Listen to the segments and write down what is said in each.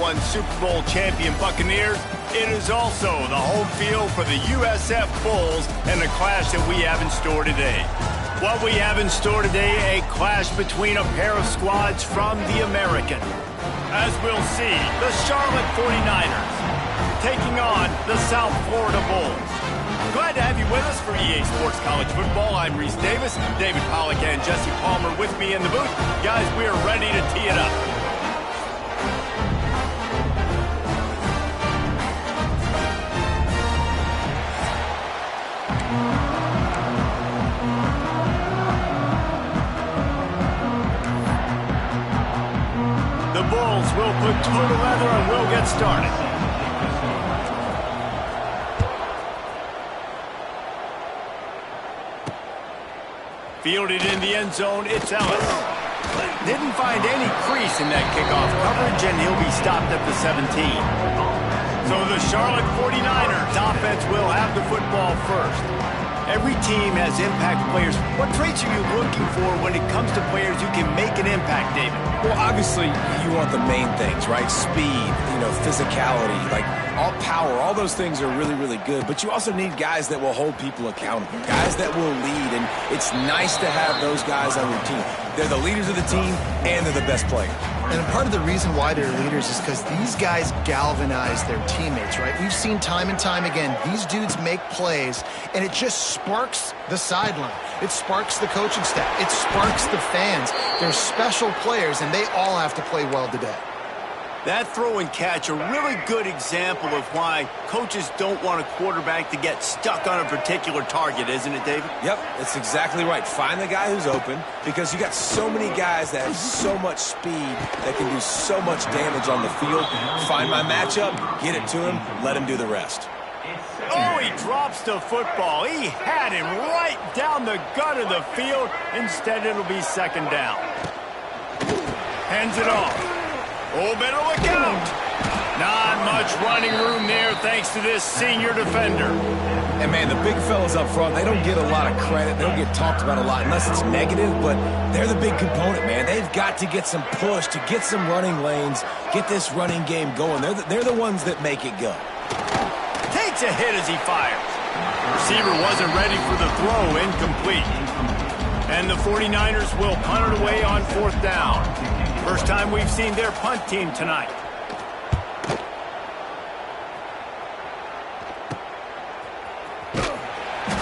'91 Super Bowl champion Buccaneers, it is also the home field for the USF Bulls and the clash that we have in store today. What we have in store today, a clash between a pair of squads from the American. As we'll see, the Charlotte 49ers taking on the South Florida Bulls. Glad to have you with us for EA Sports College Football. I'm Reese Davis, David Pollack and Jesse Palmer with me in the booth. Guys, we are ready to tee it up. The Bulls will put toe together and we'll get started. Fielded in the end zone, it's Ellis. Didn't find any crease in that kickoff coverage, and he'll be stopped at the 17. So the Charlotte 49ers offense will have the football first. Every team has impact players. What traits are you looking for when it comes to players who can make an impact, David? Well, obviously, you want the main things, right? Speed, physicality, like all power, all those things are really, really good. But you also need guys that will hold people accountable, guys that will lead, and it's nice to have those guys on your team. They're the leaders of the team, and they're the best players. And part of the reason why they're leaders is because these guys galvanize their teammates, right? We've seen time and time again, these dudes make plays, and it just sparks the sideline. It sparks the coaching staff. It sparks the fans. They're special players, and they all have to play well today. That throw and catch, a really good example of why coaches don't want a quarterback to get stuck on a particular target, isn't it, David? Yep, that's exactly right. Find the guy who's open, because you got so many guys that have so much speed that can do so much damage on the field. Find my matchup, get it to him, let him do the rest. Oh, he drops the football. He had him right down the gut of the field. Instead, it'll be second down. Hands it off. Oh, better look out. Not much running room there thanks to this senior defender. And, man, the big fellas up front, they don't get a lot of credit. They don't get talked about a lot unless it's negative, but they're the big component, man. They've got to get some push, to get some running lanes, get this running game going. They're the ones that make it go. Takes a hit as he fires. Receiver wasn't ready for the throw, incomplete. And the 49ers will punt it away on fourth down. First time we've seen their punt team tonight.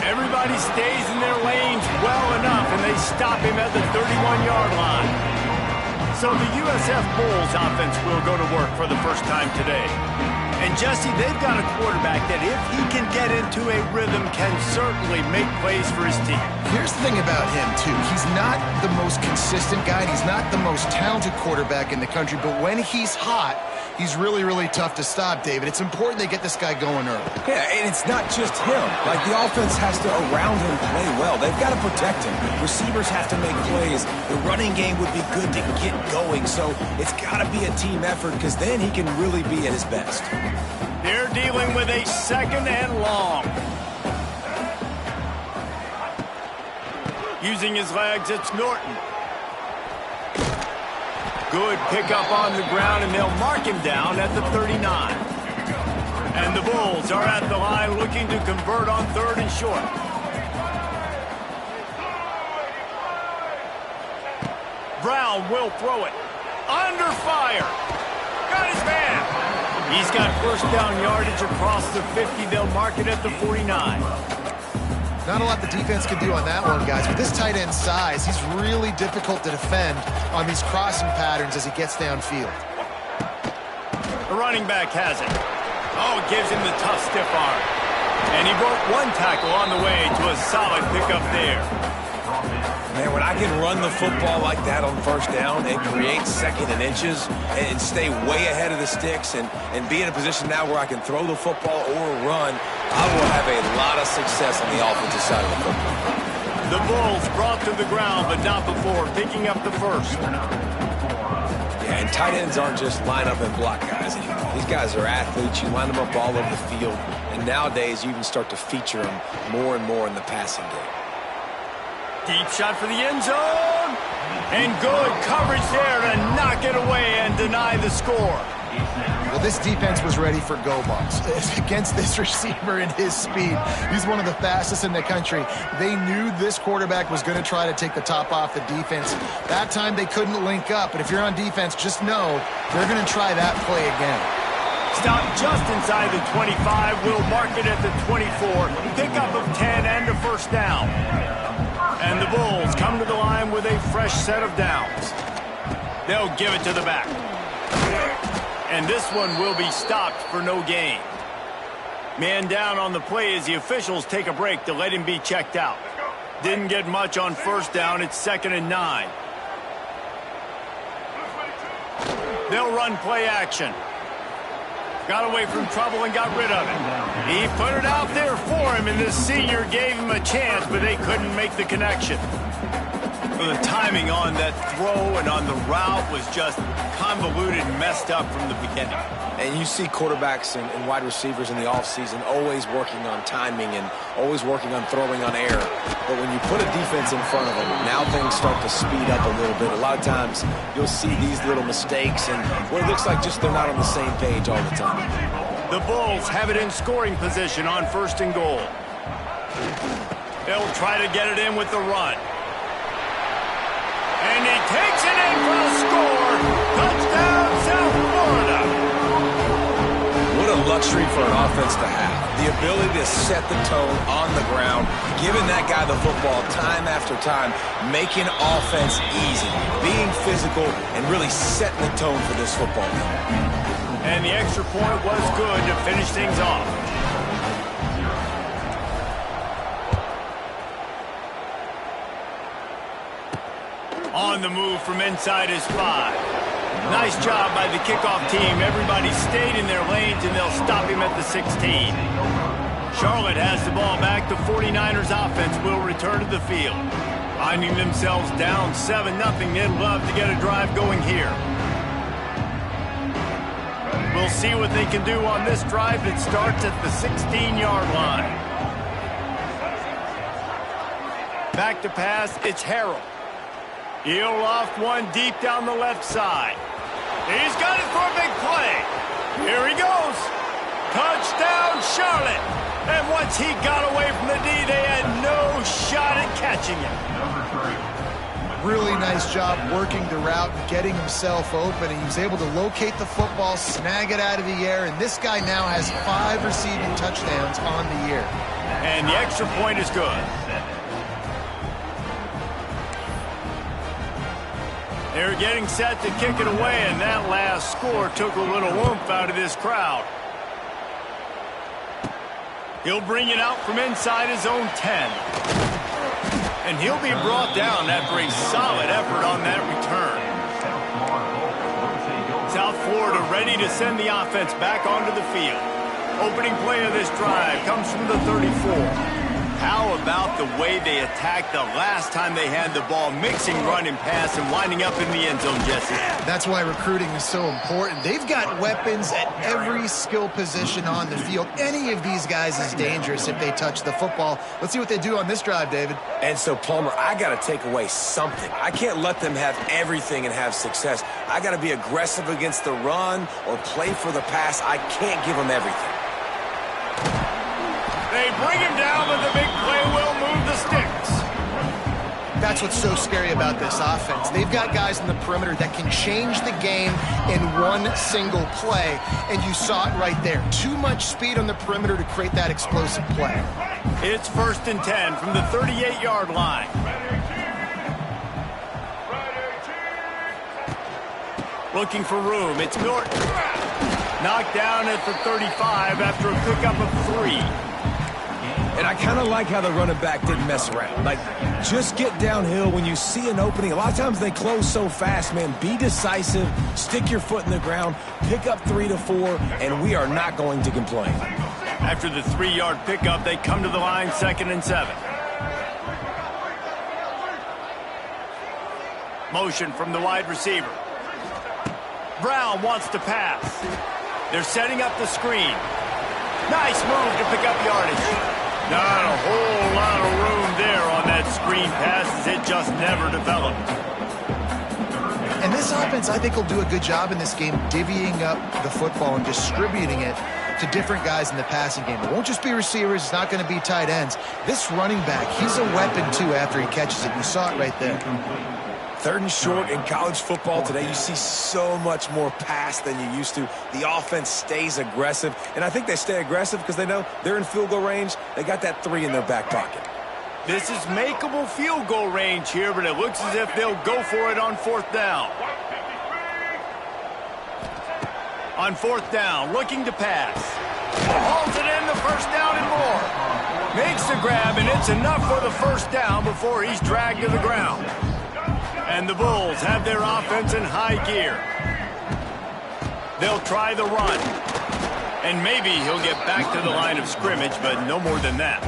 Everybody stays in their lanes well enough, and they stop him at the 31-yard line. So the USF Bulls offense will go to work for the first time today. And Jesse, they've got a quarterback that if he can get into a rhythm can certainly make plays for his team. Here's the thing about him, too. He's not the most consistent guy. He's not the most talented quarterback in the country. But when he's hot, he's really, really tough to stop, David. It's important they get this guy going early. Yeah, and it's not just him. Like, the offense has to, around him, play well. They've got to protect him. Receivers have to make plays. The running game would be good to get going. So it's got to be a team effort, because then he can really be at his best. They're dealing with a second and long. Using his legs, it's Norton. Good pickup on the ground, and they'll mark him down at the 39. And the Bulls are at the line looking to convert on third and short. Brown will throw it. Under fire. Got his man. He's got first down yardage across the 50. They'll mark it at the 49. Not a lot the defense can do on that one, guys. With this tight end size, he's really difficult to defend on these crossing patterns as he gets downfield. The running back has it. Oh, it gives him the tough stiff arm. And he broke one tackle on the way to a solid pickup there. Man, when I can run the football like that on first down and create second and inches and stay way ahead of the sticks and be in a position now where I can throw the football or run, I will have a lot of success on the offensive side of the football. The Bulls brought to the ground, but not before picking up the first. Yeah, and tight ends aren't just line up and block guys anymore. These guys are athletes. You line them up all over the field. And nowadays, you even start to feature them more and more in the passing game. Deep shot for the end zone. And good coverage there to knock it away and deny the score. this defense was ready for go balls against this receiver and his speed. He's one of the fastest in the country. They knew this quarterback was going to try to take the top off the defense. That time they couldn't link up, but if you're on defense, just know they're going to try that play again. Stop just inside the 25. We'll mark it at the 24. Pickup of 10 and a first down. And the Bulls come to the line with a fresh set of downs. They'll give it to the back. And this one will be stopped for no gain. Man down on the play as the officials take a break to let him be checked out. Didn't get much on first down. It's 2nd and 9. They'll run play action. Got away from trouble and got rid of it. He put it out there for him, and this senior gave him a chance, but they couldn't make the connection. Well, the timing on that throw and on the route was just convoluted and messed up from the beginning. And you see quarterbacks and wide receivers in the offseason always working on timing and always working on throwing on air. But when you put a defense in front of them, now things start to speed up a little bit. A lot of times you'll see these little mistakes and what it looks like just they're not on the same page all the time. The Bulls have it in scoring position on 1st and goal. They'll try to get it in with the run. And he takes it in for a score. Touchdown, South Florida. What a luxury for an offense to have. The ability to set the tone on the ground, giving that guy the football time after time, making offense easy, being physical, and really setting the tone for this football game. And the extra point was good to finish things off. On the move from inside his 5. Nice job by the kickoff team. Everybody stayed in their lanes, and they'll stop him at the 16. Charlotte has the ball back. The 49ers offense will return to the field. Finding themselves down 7-0, they'd love to get a drive going here. We'll see what they can do on this drive that starts at the 16-yard line. Back to pass, it's Harrell. He'll loft one deep down the left side. He's got it for a big play. Here he goes. Touchdown, Charlotte. And once he got away from the D, they had no shot at catching him. Really nice job working the route, getting himself open. And he was able to locate the football, snag it out of the air, and this guy now has 5 receiving touchdowns on the year. And the extra point is good. They're getting set to kick it away, and that last score took a little oomph out of this crowd. He'll bring it out from inside his own 10. And he'll be brought down after a solid effort on that return. South Florida ready to send the offense back onto the field. Opening play of this drive comes from the 34. How about the way they attacked the last time they had the ball, mixing run and pass and winding up in the end zone, Jesse? That's why recruiting is so important. They've got weapons at every skill position on the field. Any of these guys is dangerous if they touch the football. Let's see what they do on this drive, David. And so, Palmer, I got to take away something. I can't let them have everything and have success. I got to be aggressive against the run or play for the pass. I can't give them everything. They bring him down, but the big play will move the sticks. That's what's so scary about this offense. They've got guys in the perimeter that can change the game in one single play, and you saw it right there. Too much speed on the perimeter to create that explosive play. It's 1st and 10 from the 38-yard line. Looking for room. It's Norton. Knocked down at the 35 after a pickup of 3. And I kind of like how the running back didn't mess around. Like, just get downhill when you see an opening. A lot of times they close so fast, man. Be decisive, stick your foot in the ground, pick up 3 to 4, and we are not going to complain. After the 3-yard pickup, they come to the line 2nd and 7. Motion from the wide receiver. Brown wants to pass. They're setting up the screen. Nice move to pick up yardage. Not a whole lot of room there on that screen pass as it just never developed. And this this offense, I think, will do a good job in this game divvying up the football and distributing it to different guys in the passing game. It won't just be receivers. It's not going to be tight ends. This running back, he's a weapon, too, after he catches it. You saw it right there. 3rd and short in college football today, you see so much more pass than you used to. The offense stays aggressive, and I think they stay aggressive because they know they're in field goal range. They got that 3 in their back pocket. This is makeable field goal range here, but it looks as if they'll go for it on 4th down. On 4th down, looking to pass. Hauls it in, the 1st down and more. Makes the grab, and it's enough for the 1st down before he's dragged to the ground. And the Bulls have their offense in high gear. They'll try the run. And maybe he'll get back to the line of scrimmage, but no more than that.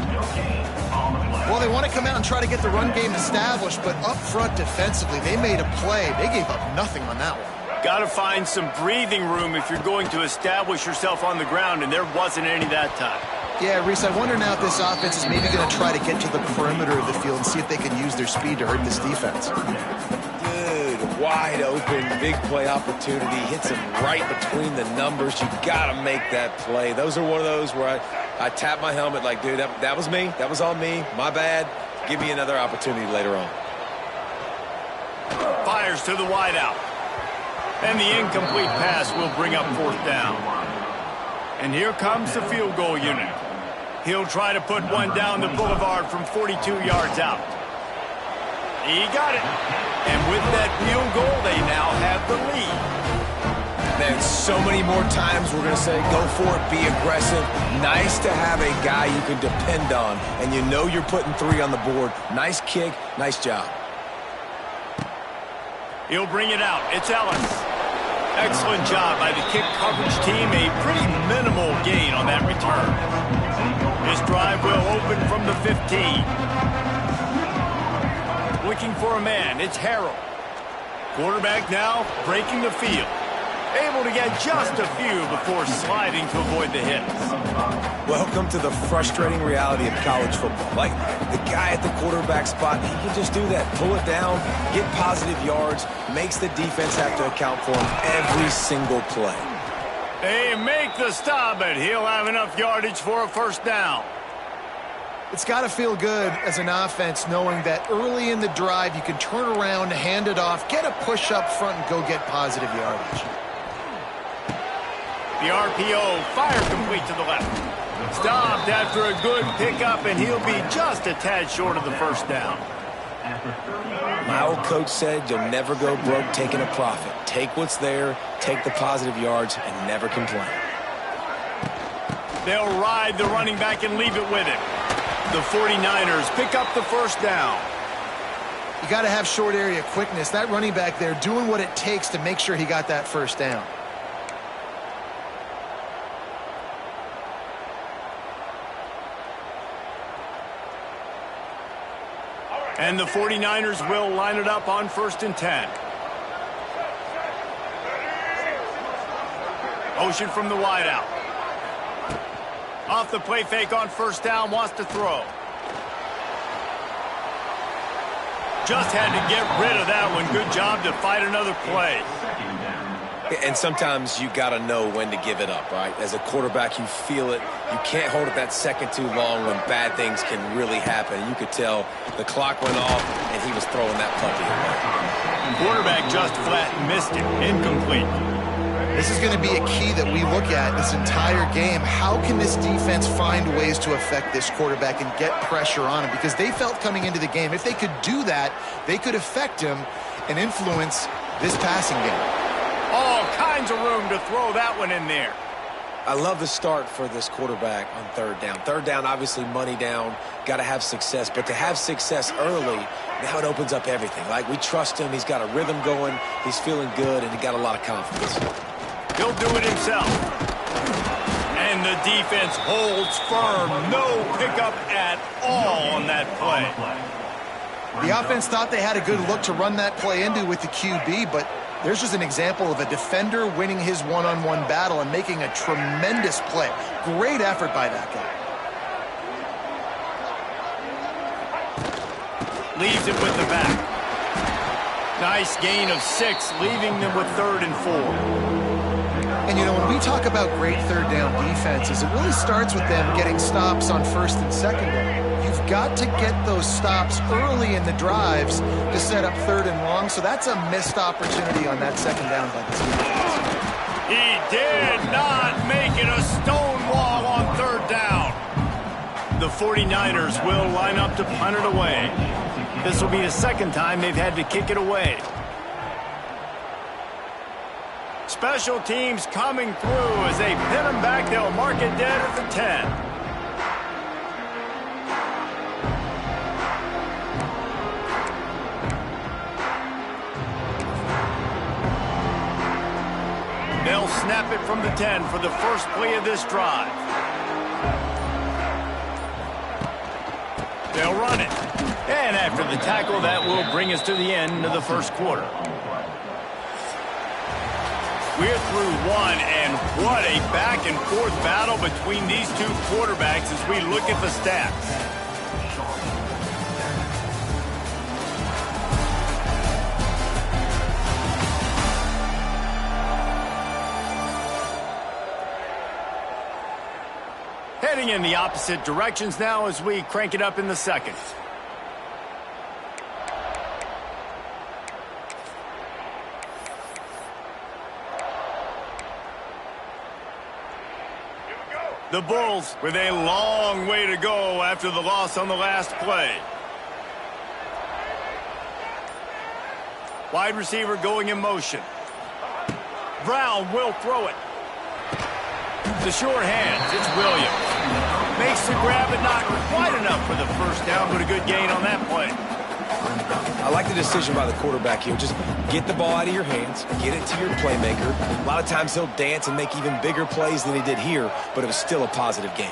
Well, they want to come out and try to get the run game established, but up front defensively, they made a play. They gave up nothing on that one. Got to find some breathing room if you're going to establish yourself on the ground, and there wasn't any that time. Yeah, Reese, I wonder now if this offense is maybe going to try to get to the perimeter of the field and see if they can use their speed to hurt this defense. Good, wide open, big play opportunity. Hits him right between the numbers. You got to make that play. Those are one of those where I tap my helmet like, dude, that was me. That was on me. My bad. Give me another opportunity later on. Fires to the wideout. And the incomplete pass will bring up 4th down. And here comes the field goal unit. He'll try to put one down the boulevard from 42 yards out. He got it. And with that field goal, they now have the lead. Man, so many more times we're going to say, go for it, be aggressive. Nice to have a guy you can depend on, and you know you're putting 3 on the board. Nice kick, nice job. He'll bring it out. It's Ellis. Excellent job by the kick coverage team. A pretty minimal gain on that return. This drive will open from the 15. Looking for a man. It's Harrell. Quarterback now breaking the field. Able to get just a few before sliding to avoid the hits. Welcome to the frustrating reality of college football. Like, the guy at the quarterback spot, he can just do that. Pull it down, get positive yards, makes the defense have to account for him every single play. They make the stop, but he'll have enough yardage for a 1st down. It's got to feel good as an offense knowing that early in the drive you can turn around, hand it off, get a push up front, and go get positive yardage. The RPO, fire complete to the left. Stopped after a good pickup, and he'll be just a tad short of the 1st down. My old coach said you'll never go broke taking a profit. Take what's there, take the positive yards, and never complain. They'll ride the running back and leave it with him. The 49ers pick up the 1st down. You got to have short area quickness. That running back there doing what it takes to make sure he got that 1st down. And the 49ers will line it up on 1st and 10. Motion from the wideout. Off the play fake on 1st down, wants to throw. Just had to get rid of that one. Good job to fight another play. And sometimes you got to know when to give it up, right? As a quarterback, you feel it. You can't hold it that second too long when bad things can really happen. You could tell the clock went off, and he was throwing that puppy away. Quarterback just flat missed it. Incomplete. This is going to be a key that we look at this entire game. How can this defense find ways to affect this quarterback and get pressure on him? Because they felt coming into the game, if they could do that, they could affect him and influence this passing game. All kinds of room to throw that one in there. I love the start for this quarterback on 3rd down. 3rd down, obviously money down, got to have success. But to have success early, now it opens up everything. Like, we trust him. He's got a rhythm going. He's feeling good, and he got a lot of confidence. He'll do it himself. And the defense holds firm. No pickup at all on that play. The offense thought they had a good look to run that play into with the QB, but there's just an example of a defender winning his one-on-one battle and making a tremendous play. Great effort by that guy. Leaves it with the back. Nice gain of 6, leaving them with 3rd and 4. And, you know, when we talk about great third down defenses, it really starts with them getting stops on 1st and 2nd down. You've got to get those stops early in the drives to set up 3rd and long, so that's a missed opportunity on that 2nd down by this defense. He did not make it a stone wall on 3rd down. The 49ers will line up to punt it away. This will be the 2nd time they've had to kick it away. Special teams coming through as they pin them back. They'll mark it dead at the 10. They'll snap it from the 10 for the first play of this drive. They'll run it. And after the tackle, that will bring us to the end of the first quarter. We're through one, and what a back-and-forth battle between these two quarterbacks as we look at the stats. Heading in the opposite directions now as we crank it up in the 2nd. The Bulls with a long way to go after the loss on the last play. Wide receiver going in motion. Brown will throw it. The short hands, it's Williams. Makes the grab, but not quite enough for the first down, but a good gain on that play. I like the decision by the quarterback here. Just get the ball out of your hands, get it to your playmaker. A lot of times he'll dance and make even bigger plays than he did here, but it was still a positive game.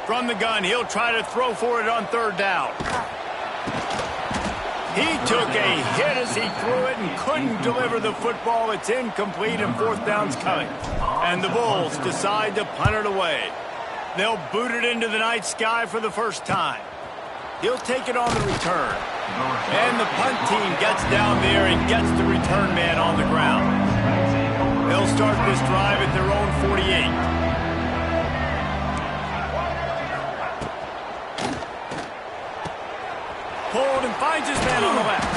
From the gun, he'll try to throw for it on 3rd down. He took a hit as he threw it and couldn't deliver the football. It's incomplete and 4th down's coming. And the Bulls decide to punt it away. They'll boot it into the night sky for the first time. He'll take it on the return. And the punt team gets down there and gets the return man on the ground. They'll start this drive at their own 48. Pulled and finds his man on the left.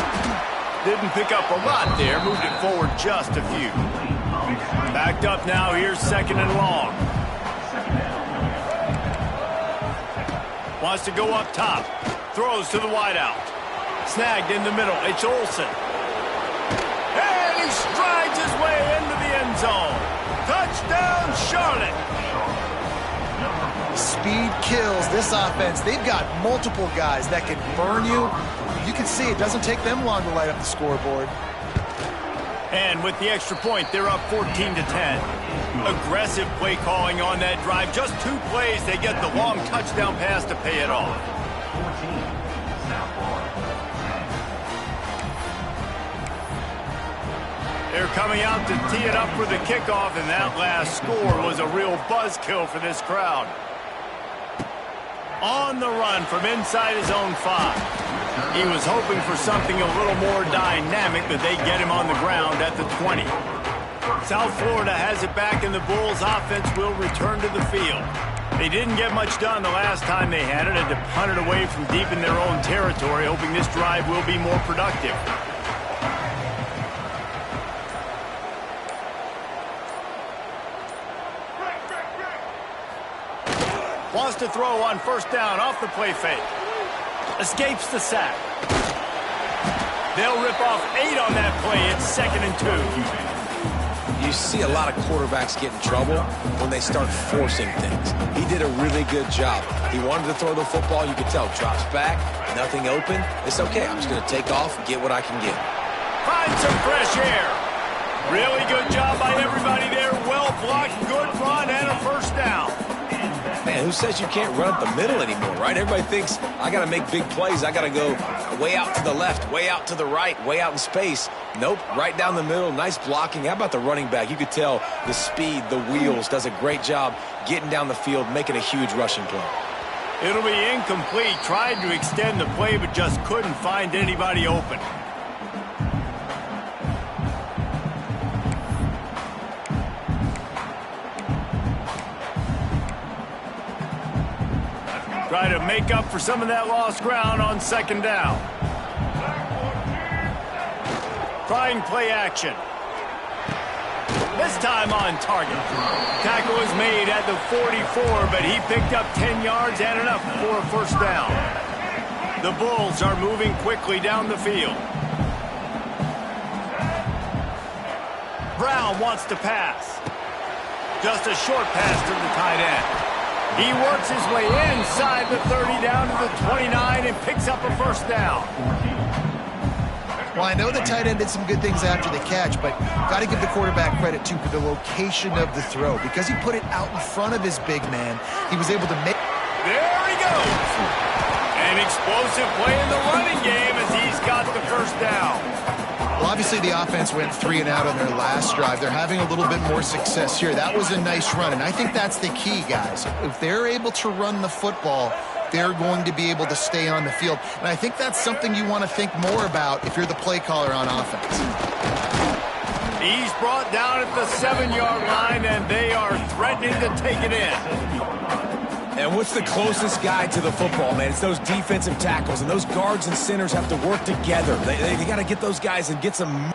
Didn't pick up a lot there. Moved it forward just a few. Backed up now. Here's 2nd and long. Wants to go up top. Throws to the wideout. Snagged in the middle. It's Olsen. And he strides his way into the end zone. Touchdown, Charlotte. Speed kills this offense. They've got multiple guys that can burn you. You can see it doesn't take them long to light up the scoreboard. And with the extra point, they're up 14-10. Aggressive play calling on that drive. Just 2 plays, they get the long touchdown pass to pay it off. They're coming out to tee it up for the kickoff, and that last score was a real buzzkill for this crowd. On the run from inside his own 5. He was hoping for something a little more dynamic, but they get him on the ground at the 20. South Florida has it back, and the Bulls offense will return to the field. They didn't get much done the last time they had it, and to punt it away from deep in their own territory, hoping this drive will be more productive. Wants to throw on 1st down off the play fake. Escapes the sack. They'll rip off 8 on that play. It's 2nd and 2. You see a lot of quarterbacks get in trouble when they start forcing things. He did a really good job. He wanted to throw the football. You could tell. Drops back. Nothing open. It's okay. I'm just going to take off and get what I can get. Find some fresh air. Really good job by everybody there. Well blocked. Good run and a 1st down. Man, who says you can't run up the middle anymore, right? Everybody thinks I got to make big plays. I got to go way out to the left, way out to the right, way out in space. Nope, right down the middle. Nice blocking. How about the running back? You could tell the speed, the wheels, does a great job getting down the field, making a huge rushing play. It'll be incomplete. Tried to extend the play, but just couldn't find anybody open. Try to make up for some of that lost ground on second down. Trying play action. This time on target. Tackle is made at the 44, but he picked up 10 yards and enough for a first down. The Bulls are moving quickly down the field. Brown wants to pass. Just a short pass to the tight end. He works his way inside the 30 down to the 29 and picks up a first down. Well, I know the tight end did some good things after the catch, but got to give the quarterback credit, too, for the location of the throw. Because he put it out in front of his big man, he was able to make... There he goes! An explosive play in the running game as he's got the first down. Well, obviously, the offense went 3 and out on their last drive. They're having a little bit more success here. That was a nice run, and I think that's the key, guys. If they're able to run the football, they're going to be able to stay on the field. And I think that's something you want to think more about if you're the play caller on offense. He's brought down at the 7-yard line, and they are threatening to take it in. And what's the closest guy to the football, man? It's those defensive tackles, and those guards and centers have to work together. They got to get those guys and get some...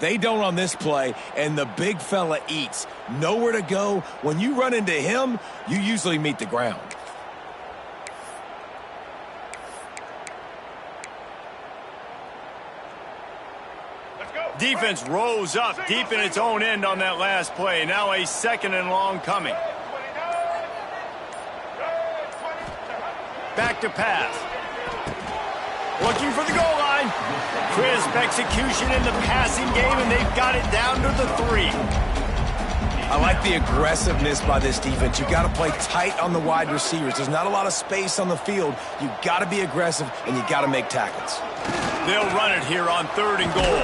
They don't on this play, and the big fella eats. Nowhere to go. When you run into him, you usually meet the ground. Defense rose up deep in its own end on that last play. Now a 2nd and long coming. Back to pass. Looking for the goal line. Crisp execution in the passing game, and they've got it down to the 3. I like the aggressiveness by this defense. You got to play tight on the wide receivers. There's not a lot of space on the field. You got to be aggressive, and you got to make tackles. They'll run it here on 3rd and goal.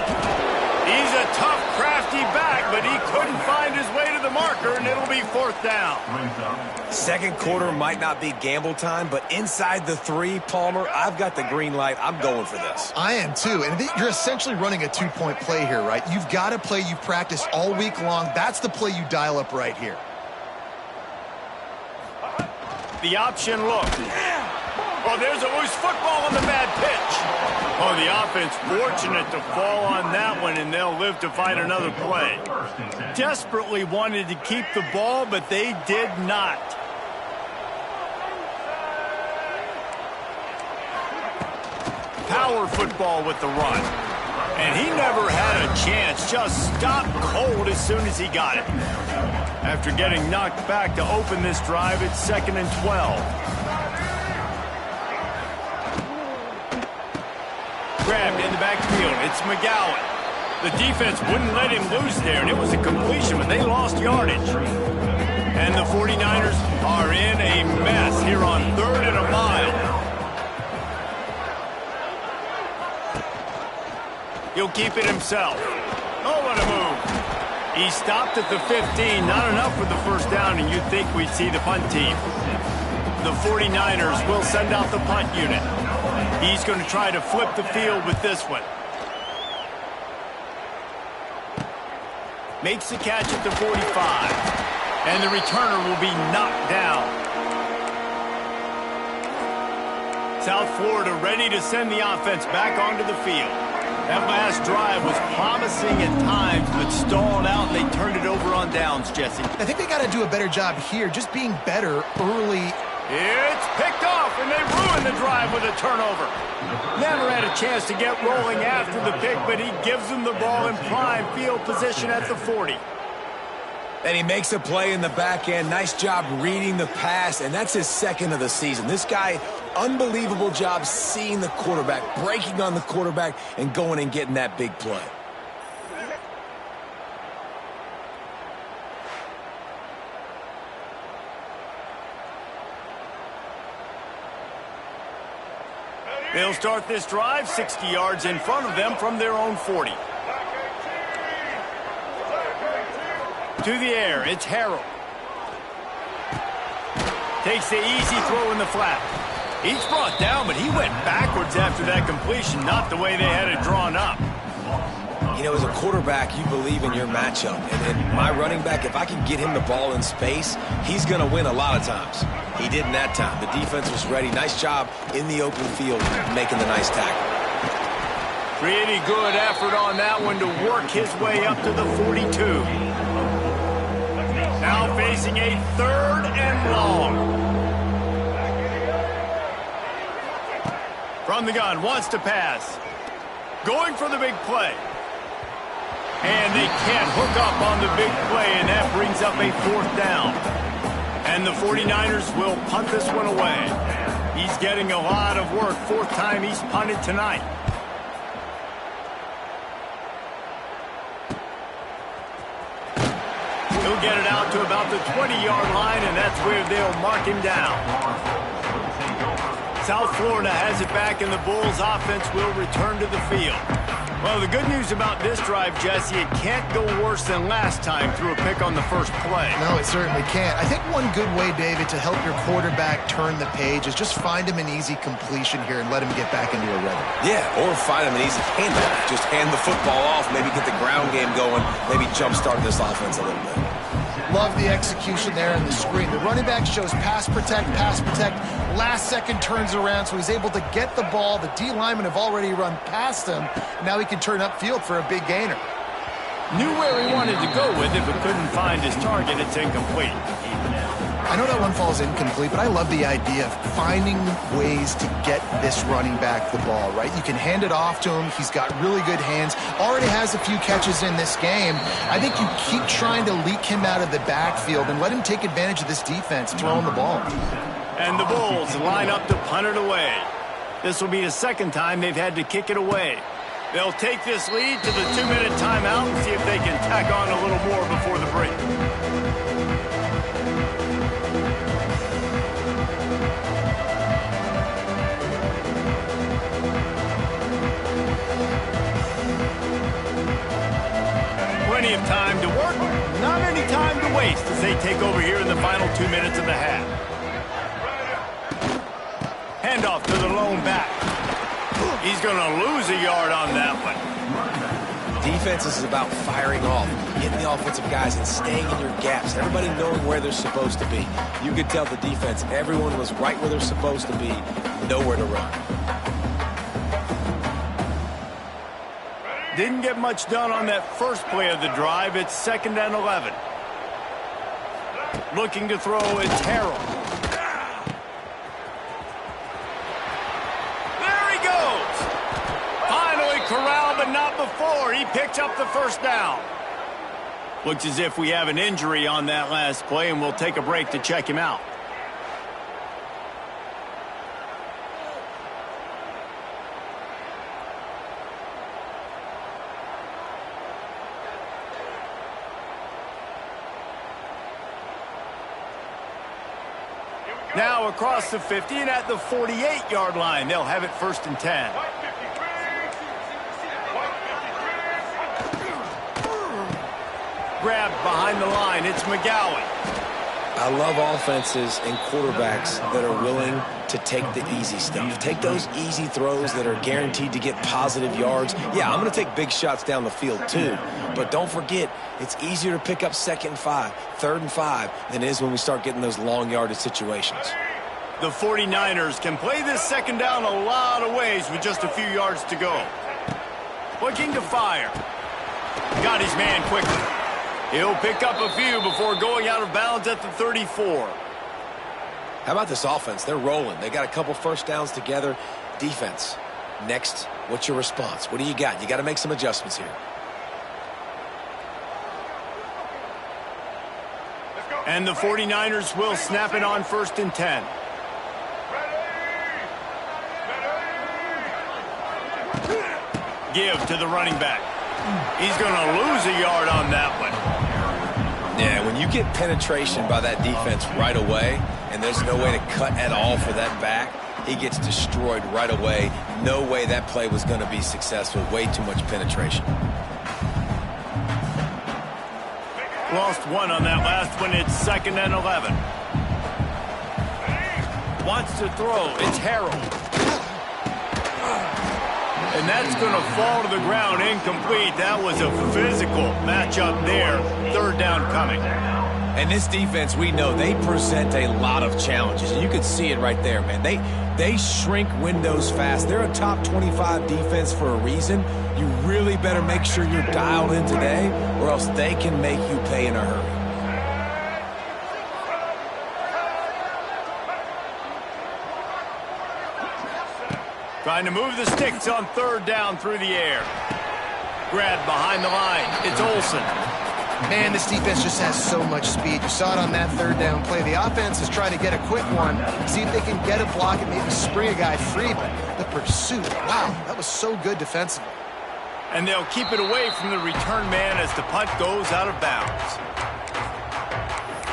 He's a tough, crafty back, but he couldn't find his way to the marker, and it'll be 4th down. Second quarter might not be gamble time, but inside the 3, Palmer, I've got the green light. I'm going for this. I am, too. And you're essentially running a 2-point play here, right? You've got to play you practice all week long. That's the play you dial up right here. The option look. Oh, there's a loose football on the bad pitch. Oh, the offense fortunate to fall on that one, and they'll live to fight another play. Desperately wanted to keep the ball, but they did not. Power football with the run. And he never had a chance, just stopped cold as soon as he got it. After getting knocked back to open this drive, it's 2nd and 12. Grabbed in the backfield. It's McGowan. The defense wouldn't let him loose there, and it was a completion, but they lost yardage. And the 49ers are in a mess here on 3rd and a mile. He'll keep it himself. Oh, what a move. He stopped at the 15. Not enough for the first down, and you'd think we'd see the punt team. The 49ers will send out the punt unit. He's going to try to flip the field with this one. Makes the catch at the 45. And the returner will be knocked down. South Florida ready to send the offense back onto the field. That last drive was promising at times, but stalled out, and they turned it over on downs, Jesse. I think they got to do a better job here, just being better early. It's picked off, and they ruined the drive with a turnover. Never had a chance to get rolling after the pick, but he gives them the ball in prime field position at the 40. And he makes a play in the back end. Nice job reading the pass, and that's his second of the season. This guy, unbelievable job seeing the quarterback, breaking on the quarterback, and going and getting that big play. They'll start this drive 60 yards in front of them from their own 40. To the air, it's Harrell. Takes the easy throw in the flat. He's brought down, but he went backwards after that completion, not the way they had it drawn up. You know, as a quarterback, you believe in your matchup. And my running back, if I can get him the ball in space, he's going to win a lot of times. He didn't that time. The defense was ready. Nice job in the open field making the nice tackle. Pretty good effort on that one to work his way up to the 42. Now facing a 3rd and long. From the gun, wants to pass. Going for the big play. And they can't hook up on the big play, and that brings up a 4th down. And the 49ers will punt this one away. He's getting a lot of work. 4th time he's punted tonight. He'll get it out to about the 20-yard line, and that's where they'll mark him down. South Florida has it back, and the Bulls offense will return to the field. Well, the good news about this drive, Jesse, it can't go worse than last time through a pick on the first play. No, it certainly can't. I think one good way, David, to help your quarterback turn the page is just find him an easy completion here and let him get back into a rhythm. Yeah, or find him an easy handoff. Just hand the football off, maybe get the ground game going, maybe jumpstart this offense a little bit. Love the execution there in the screen. The running back shows pass protect. Last second turns around, so he's able to get the ball. The D linemen have already run past him. Now he can turn upfield for a big gainer. Knew where he wanted to go with it, but couldn't find his target. It's incomplete. I know that one falls incomplete, but I love the idea of finding ways to get this running back the ball, right? You can hand it off to him. He's got really good hands. Already has a few catches in this game. I think you keep trying to leak him out of the backfield and let him take advantage of this defense throwing the ball. And the Bulls line up to punt it away. This will be the 2nd time they've had to kick it away. They'll take this lead to the 2-minute timeout and see if they can tack on a little more before the break. Plenty of time to work, not any time to waste as they take over here in the final 2 minutes of the half. Handoff to the lone back. He's going to lose a yard on that one. Defense is about firing off, getting the offensive guys and staying in your gaps, everybody knowing where they're supposed to be. You could tell the defense, everyone was right where they're supposed to be, nowhere to run. Didn't get much done on that first play of the drive. It's 2nd and 11. Looking to throw, it's Harrell. There he goes. Finally corralled, but not before. He picked up the 1st down. Looks as if we have an injury on that last play, and we'll take a break to check him out. Now across the 50 and at the 48-yard line. They'll have it 1st and 10. Grabbed behind the line. It's McGowan. I love offenses and quarterbacks that are willing to take the easy stuff. Take those easy throws that are guaranteed to get positive yards. Yeah, I'm going to take big shots down the field too. But don't forget, it's easier to pick up 2nd and 5, 3rd and 5 than it is when we start getting those long yardage situations. The 49ers can play this 2nd down a lot of ways with just a few yards to go. Looking to fire. Got his man quickly. He'll pick up a few before going out of bounds at the 34. How about this offense? They're rolling. They got a couple 1st downs together. Defense. Next, what's your response? What do you got? You got to make some adjustments here. And the 49ers will snap it on 1st and 10. Give to the running back. He's going to lose a yard on that one. Yeah, when you get penetration by that defense right away, and there's no way to cut at all for that back, he gets destroyed right away. No way that play was going to be successful. Way too much penetration. Lost one on that last one. It's 2nd and 11. Wants to throw. It's Harold. And that's going to fall to the ground incomplete. That was a physical matchup there. 3rd down coming. And this defense, we know, they present a lot of challenges. And you can see it right there, man. They shrink windows fast. They're a top 25 defense for a reason. You really better make sure you're dialed in today, or else they can make you pay in a hurry. Trying to move the sticks on 3rd down through the air. Grab behind the line. It's Olsen. Man, this defense just has so much speed. You saw it on that 3rd down play. The offense is trying to get a quick one, see if they can get a block and maybe spring a guy free, but the pursuit, wow, that was so good defensively. And they'll keep it away from the return man as the punt goes out of bounds.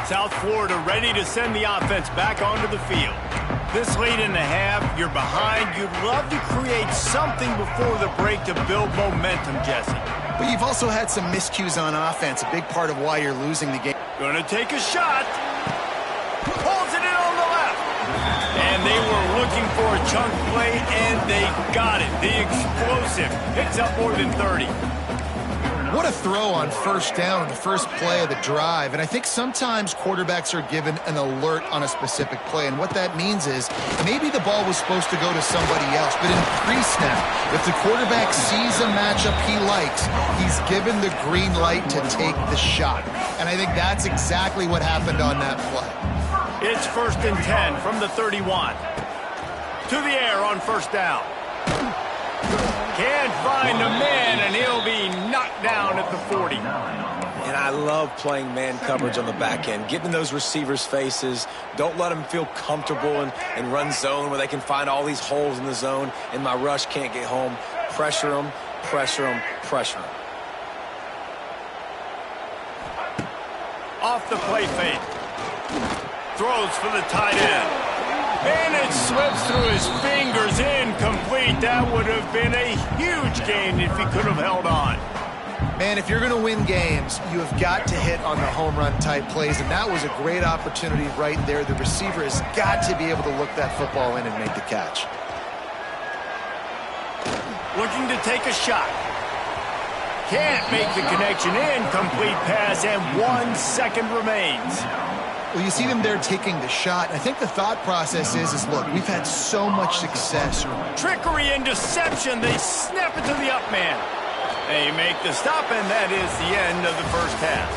South Florida ready to send the offense back onto the field. This late in the half, you're behind. You'd love to create something before the break to build momentum, Jesse. But you've also had some miscues on offense, a big part of why you're losing the game. Gonna take a shot. Pulls it in on the left. And they were looking for a chunk play, and they got it. The explosive picks up more than 30. What a throw on 1st down, the first play of the drive. And I think sometimes quarterbacks are given an alert on a specific play. And what that means is maybe the ball was supposed to go to somebody else. But in pre-snap, if the quarterback sees a matchup he likes, he's given the green light to take the shot. And I think that's exactly what happened on that play. It's 1st and 10 from the 31. To the air on 1st down. Can't find a man, and he'll be knocked down at the 40. And I love playing man coverage on the back end, getting in those receivers' faces. Don't let them feel comfortable and run zone where they can find all these holes in the zone, and my rush can't get home. Pressure them, pressure them, pressure them. Off the play fake. Throws for the tight end. And it slips through his fingers, incomplete. That would have been a huge gain if he could have held on. Man, if you're going to win games, you have got to hit on the home run type plays, and that was a great opportunity right there. The receiver has got to be able to look that football in and make the catch. Looking to take a shot. Can't make the connection. Incomplete pass, and 1 second remains. Well, you see them there taking the shot. I think the thought process is look, we've had so much success. Trickery and deception. They snap it to the up man. They make the stop, and that is the end of the first half.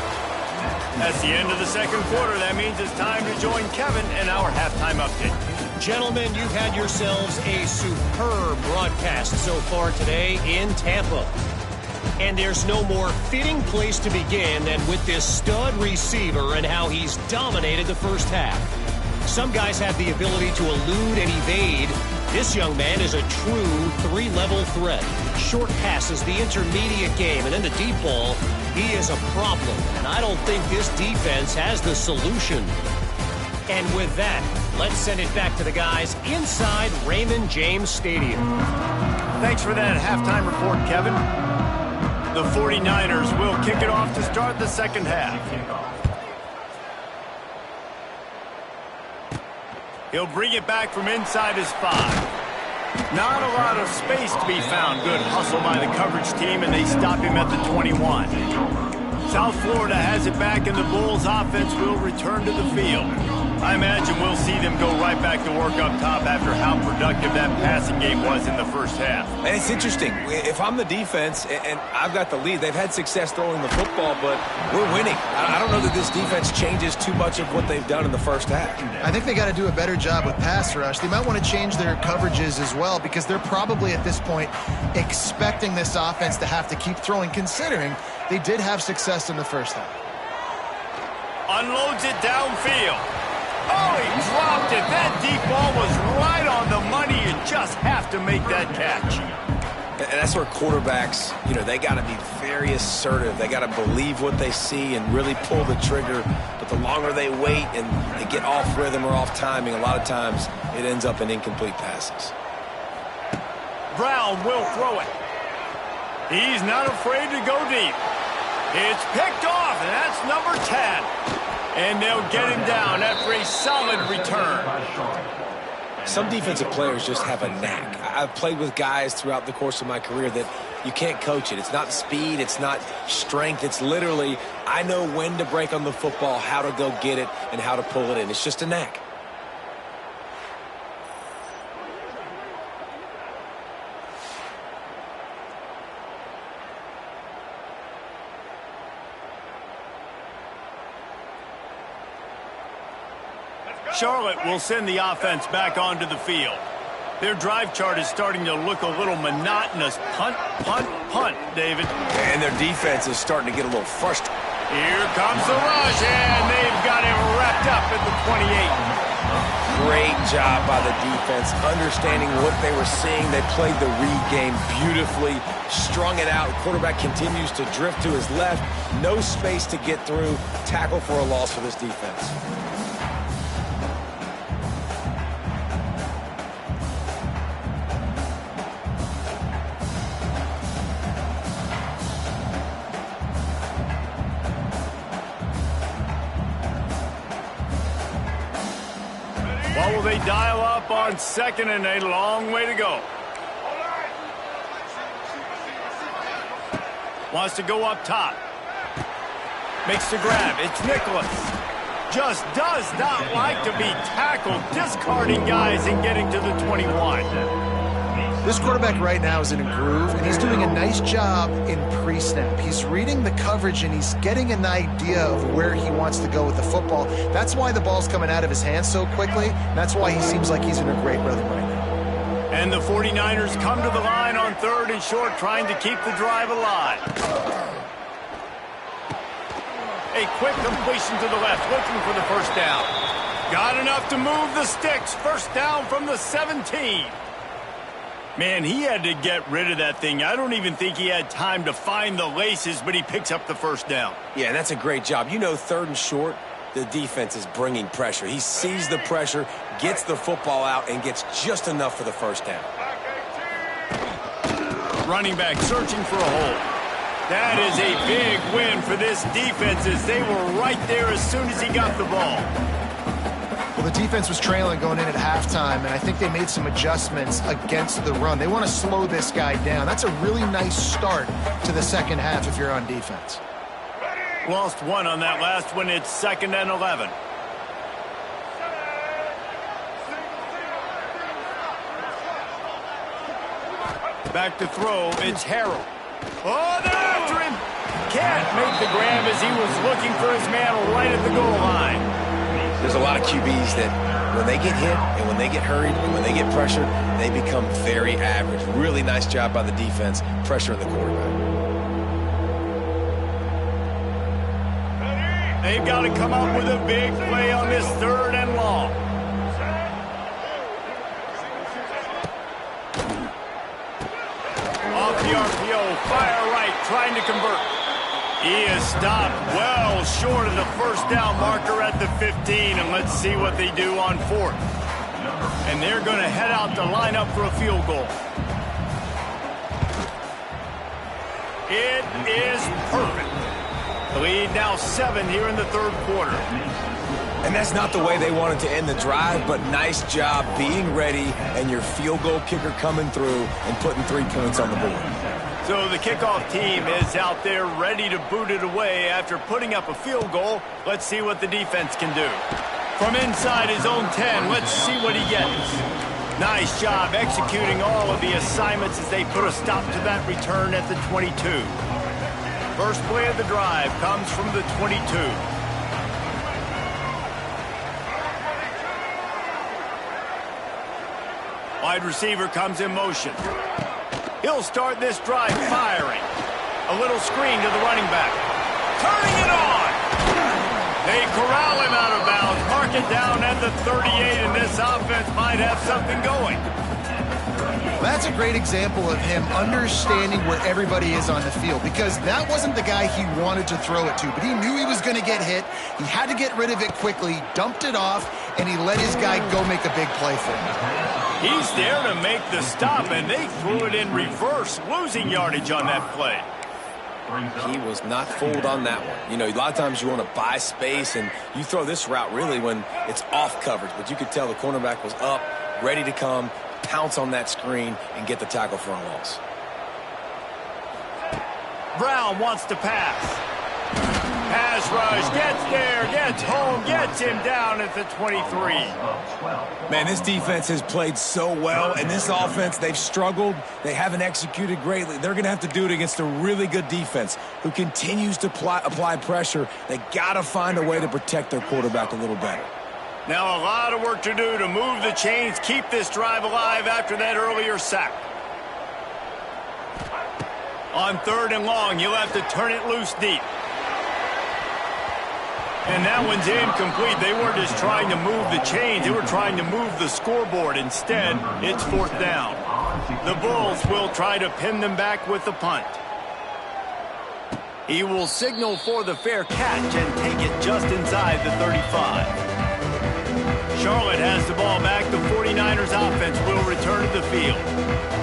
That's the end of the 2nd quarter. That means it's time to join Kevin in our halftime update. Gentlemen, you've had yourselves a superb broadcast so far today in Tampa. And there's no more fitting place to begin than with this stud receiver and how he's dominated the first half. Some guys have the ability to elude and evade. This young man is a true 3-level threat. Short passes, the intermediate game, and then the deep ball, he is a problem. And I don't think this defense has the solution. And with that, let's send it back to the guys inside Raymond James Stadium. Thanks for that halftime report, Kevin. The 49ers will kick it off to start the 2nd half. He'll bring it back from inside his 5. Not a lot of space to be found. Good hustle by the coverage team, and they stop him at the 21. South Florida has it back, and the Bulls offense will return to the field. I imagine we'll see them go right back to work up top after how productive that passing game was in the first half. And it's interesting. If I'm the defense and I've got the lead, they've had success throwing the football, but we're winning. I don't know that this defense changes too much of what they've done in the first half. I think they got to do a better job with pass rush. They might want to change their coverages as well, because they're probably at this point expecting this offense to have to keep throwing, considering they did have success in the first half. Unloads it downfield. Oh, he dropped it. That deep ball was right on the money. You just have to make that catch. And that's where quarterbacks, they got to be very assertive. They got to believe what they see and really pull the trigger. But the longer they wait and they get off rhythm or off timing, a lot of times it ends up in incomplete passes. Brown will throw it. He's not afraid to go deep. It's picked off, and that's number 10. And they'll get him down after a solid return. Some defensive players just have a knack. I've played with guys throughout the course of my career that you can't coach it. It's not speed. It's not strength. It's literally, I know when to break on the football, how to go get it, and how to pull it in. It's just a knack. Charlotte will send the offense back onto the field. Their drive chart is starting to look a little monotonous. Punt, punt, punt, David. And their defense is starting to get a little frustrated. Here comes the rush, and they've got him wrapped up at the 28. Great job by the defense, understanding what they were seeing. They played the read game beautifully, strung it out. Quarterback continues to drift to his left. No space to get through. Tackle for a loss for this defense. What will they dial up on second and a long way to go? Wants to go up top. Makes the grab. It's Nicholas. Just does not like to be tackled, discarding guys and getting to the 21. This quarterback right now is in a groove, and he's doing a nice job in pre-snap. He's reading the coverage, and he's getting an idea of where he wants to go with the football. That's why the ball's coming out of his hands so quickly. That's why he seems like he's in a great rhythm right now. And the 49ers come to the line on third and short, trying to keep the drive alive. A quick completion to the left, looking for the first down. Got enough to move the sticks. First down from the 17. Man, he had to get rid of that thing. I don't even think he had time to find the laces, but he picks up the first down. Yeah, and that's a great job. Third and short, the defense is bringing pressure. He sees the pressure, gets the football out, and gets just enough for the first down. Running back searching for a hole. That is a big win for this defense, as they were right there as soon as he got the ball. Well, the defense was trailing going in at halftime, and I think they made some adjustments against the run. They want to slow this guy down. That's a really nice start to the second half if you're on defense. Lost one on that last one. It's 2nd and 11. Back to throw. It's Harrell. Oh, they're after him. Can't make the grab as he was looking for his man right at the goal line. There's a lot of QBs that when they get hit and when they get hurried and when they get pressured, they become very average. Really nice job by the defense, pressuring the quarterback. They've got to come up with a big play on this 3rd and long. Off the RPO, fire right, trying to convert. He is stopped well short of the first down marker at the 15, and let's see what they do on 4th. And they're going to head out to line up for a field goal. It is perfect. The lead now 7 here in the 3rd quarter. And that's not the way they wanted to end the drive, but nice job being ready and your field goal kicker coming through and putting 3 points on the board. So the kickoff team is out there ready to boot it away after putting up a field goal. Let's see what the defense can do. From inside his own 10, let's see what he gets. Nice job executing all of the assignments as they put a stop to that return at the 22. First play of the drive comes from the 22. Wide receiver comes in motion. He'll start this drive firing. A little screen to the running back. Turning it on! They corral him out of bounds, mark it down at the 38, and this offense might have something going. That's a great example of him understanding where everybody is on the field, because that wasn't the guy he wanted to throw it to, but he knew he was going to get hit. He had to get rid of it quickly, dumped it off, and he let his guy go make a big play for him. He's there to make the stop, and they threw it in reverse, losing yardage on that play. He was not fooled on that one. You know, a lot of times you want to buy space, and you throw this route really when it's off coverage. But you could tell the cornerback was up, ready to come, pounce on that screen, and get the tackle for a loss. Brown wants to pass. Pass rush, gets there, gets home, gets him down at the 23. Man, this defense has played so well, and this offense, they've struggled. They haven't executed greatly. They're going to have to do it against a really good defense who continues to apply pressure. They got to find a way to protect their quarterback a little better. Now a lot of work to do to move the chains, keep this drive alive after that earlier sack. On 3rd and long, you'll have to turn it loose deep. And that one's incomplete. They weren't just trying to move the chains. They were trying to move the scoreboard. Instead, it's 4th down. The Bulls will try to pin them back with the punt. He will signal for the fair catch and take it just inside the 35. Charlotte has the ball back. The 49ers offense will return to the field.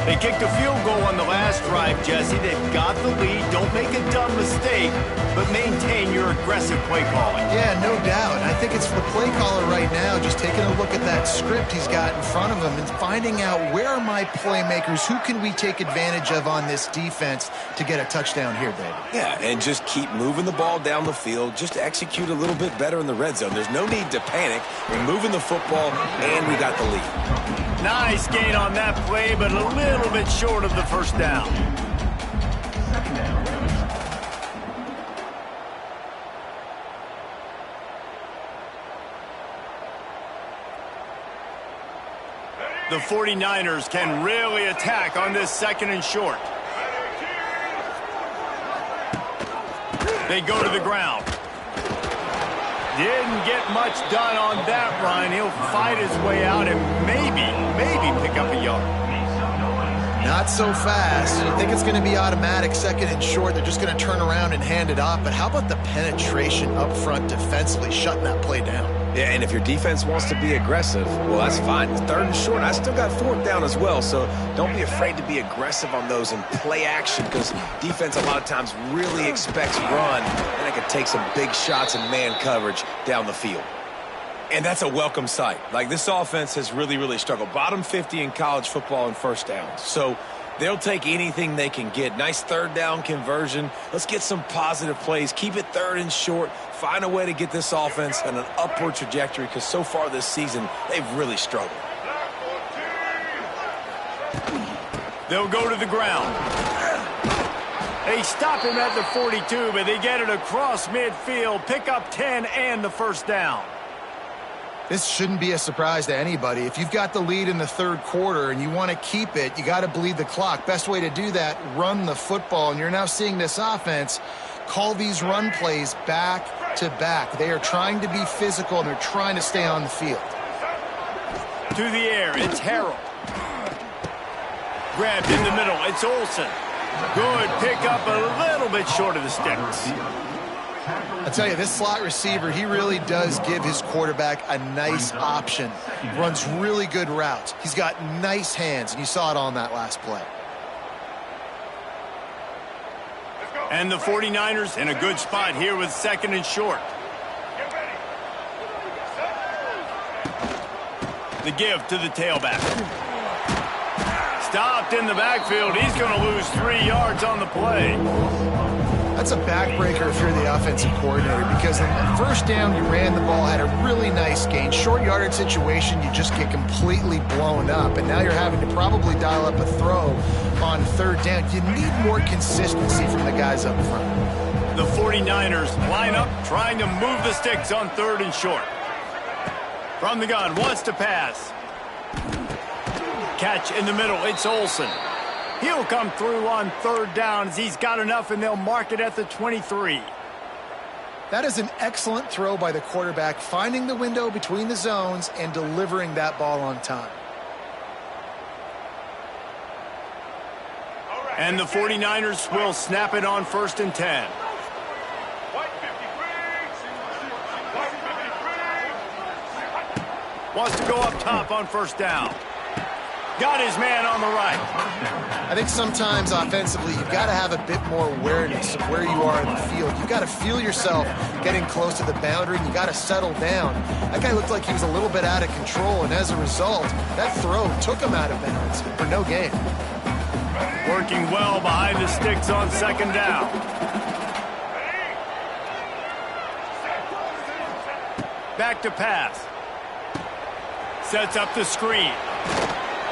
They kicked a field goal on the last drive, Jesse. They've got the lead. Don't make a dumb mistake, but maintain your aggressive play calling. Yeah, no doubt. I think it's the play caller right now just taking a look at that script he's got in front of him and finding out where are my playmakers, who can we take advantage of on this defense to get a touchdown here, baby. Yeah, and just keep moving the ball down the field. Just execute a little bit better in the red zone. There's no need to panic. We're moving the football, and we got the lead. Nice gain on that play, but a little bit short of the first down. The 49ers can really attack on this 2nd and short. They go to the ground. Didn't get much done on that run. He'll fight his way out and maybe pick up a yard. Not so fast. You think it's going to be automatic, 2nd and short. They're just going to turn around and hand it off. But how about the penetration up front defensively, shutting that play down? Yeah, and if your defense wants to be aggressive, well, that's fine. 3rd and short, I still got 4th down as well, so don't be afraid to be aggressive on those and play action, because defense a lot of times really expects run, and it can take some big shots in man coverage down the field. And that's a welcome sight. Like, this offense has really struggled. Bottom 50 in college football in first downs. So they'll take anything they can get. Nice 3rd down conversion. Let's get some positive plays. Keep it 3rd and short. Find a way to get this offense on an upward trajectory, because so far this season, they've really struggled. They'll go to the ground. They stop him at the 42, but they get it across midfield. Pick up 10 and the first down. This shouldn't be a surprise to anybody. If you've got the lead in the 3rd quarter and you want to keep it, you got to bleed the clock. Best way to do that, run the football. And you're now seeing this offense call these run plays back to back. They are trying to be physical, and they're trying to stay on the field. To the air, it's Harrell. Grabbed in the middle, it's Olsen. Good pickup, a little bit short of the sticks. I tell you, this slot receiver, he really does give his quarterback a nice option. Runs really good routes. He's got nice hands, and you saw it on that last play. And the 49ers in a good spot here with 2nd and short. The give to the tailback. Stopped in the backfield. He's going to lose 3 yards on the play. That's a backbreaker if you're the offensive coordinator, because in the first down you ran the ball, had a really nice gain. Short yardage situation, you just get completely blown up, and now you're having to probably dial up a throw on 3rd down. You need more consistency from the guys up front. The 49ers line up, trying to move the sticks on 3rd and short. From the gun, wants to pass. Catch in the middle, it's Olsen. He'll come through on 3rd down as he's got enough, and they'll mark it at the 23. That is an excellent throw by the quarterback, finding the window between the zones and delivering that ball on time. And the 49ers will snap it on 1st and 10. Wants to go up top on 1st down. Got his man on the right. I think sometimes offensively you've got to have a bit more awareness of where you are in the field. You've got to feel yourself getting close to the boundary, and you've got to settle down. That guy looked like he was a little bit out of control, and as a result, that throw took him out of bounds for no gain. Working well behind the sticks on 2nd down. Back to pass. Sets up the screen.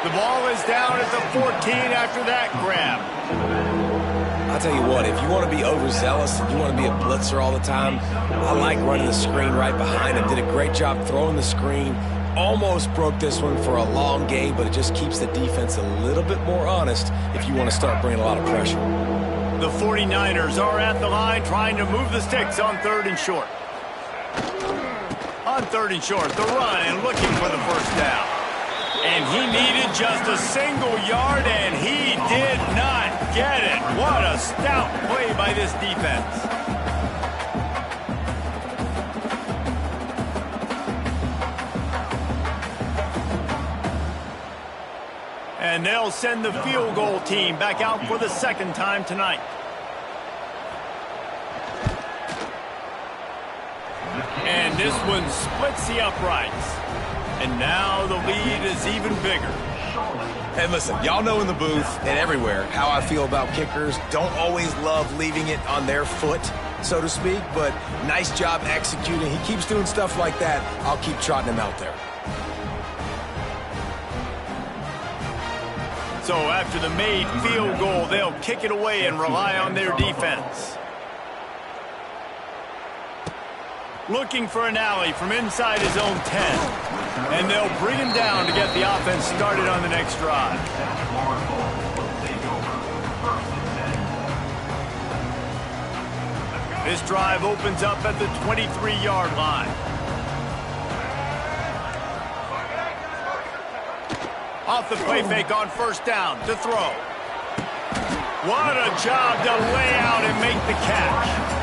The ball is down at the 14 after that grab. I'll tell you what, if you want to be overzealous and you want to be a blitzer all the time, I like running the screen right behind him. Did a great job throwing the screen. Almost broke this one for a long gain, but it just keeps the defense a little bit more honest if you want to start bringing a lot of pressure. The 49ers are at the line trying to move the sticks on 3rd and short. On 3rd and short, the run and looking for the 1st down. And he needed just a single yard, and he did not get it. What a stout play by this defense. And they'll send the field goal team back out for the 2nd time tonight. And this one splits the uprights. And now the lead is even bigger. And listen, y'all know in the booth and everywhere how I feel about kickers. Don't always love leaving it on their foot, so to speak, but nice job executing. He keeps doing stuff like that. I'll keep trotting him out there. So after the made field goal, they'll kick it away and rely on their defense. Looking for an alley from inside his own 10. And they'll bring him down to get the offense started on the next drive. This drive opens up at the 23-yard line. Off the play fake on 1st down to throw. What a job to lay out and make the catch.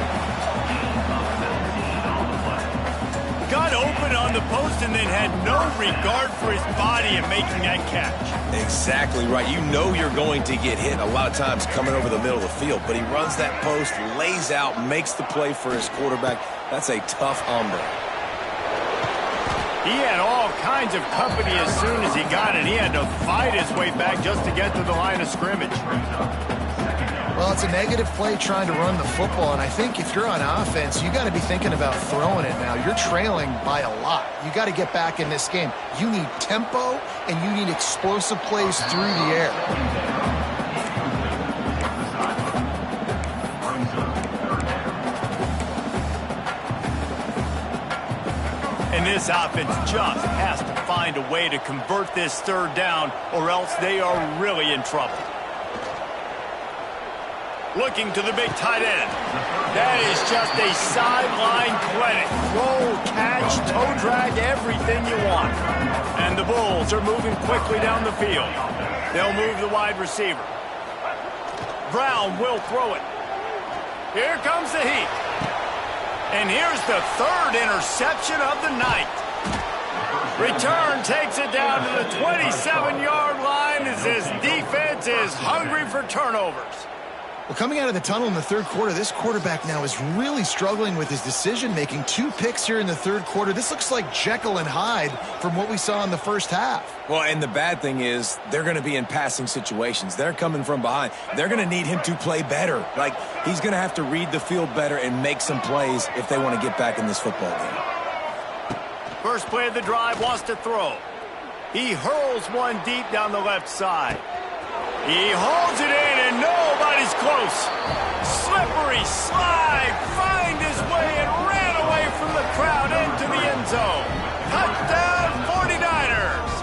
Got open on the post and then had no regard for his body in making that catch. Exactly right. You know you're going to get hit a lot of times coming over the middle of the field, but he runs that post, lays out, makes the play for his quarterback. That's a tough hombre. He had all kinds of company as soon as he got it. He had to fight his way back just to get to the line of scrimmage. Well, it's a negative play trying to run the football, and I think if you're on offense, you got to be thinking about throwing it now. You're trailing by a lot. You got to get back in this game. You need tempo, and you need explosive plays through the air. And this offense just has to find a way to convert this 3rd down, or else they are really in trouble. Looking to the big tight end. That is just a sideline clinic. Roll, catch, toe drag, everything you want. And the Bulls are moving quickly down the field. They'll move the wide receiver. Brown will throw it. Here comes the heat. And here's the 3rd interception of the night. Return takes it down to the 27-yard line as this defense is hungry for turnovers. Well, coming out of the tunnel in the 3rd quarter, this quarterback now is really struggling with his decision-making. 2 picks here in the 3rd quarter. This looks like Jekyll and Hyde from what we saw in the 1st half. Well, and the bad thing is they're going to be in passing situations. They're coming from behind. They're going to need him to play better. Like, he's going to have to read the field better and make some plays if they want to get back in this football game. First play of the drive, wants to throw. He hurls one deep down the left side. He holds it in, and nobody's close. Slippery slide, find his way, and ran away from the crowd into the end zone. Touchdown, 49ers.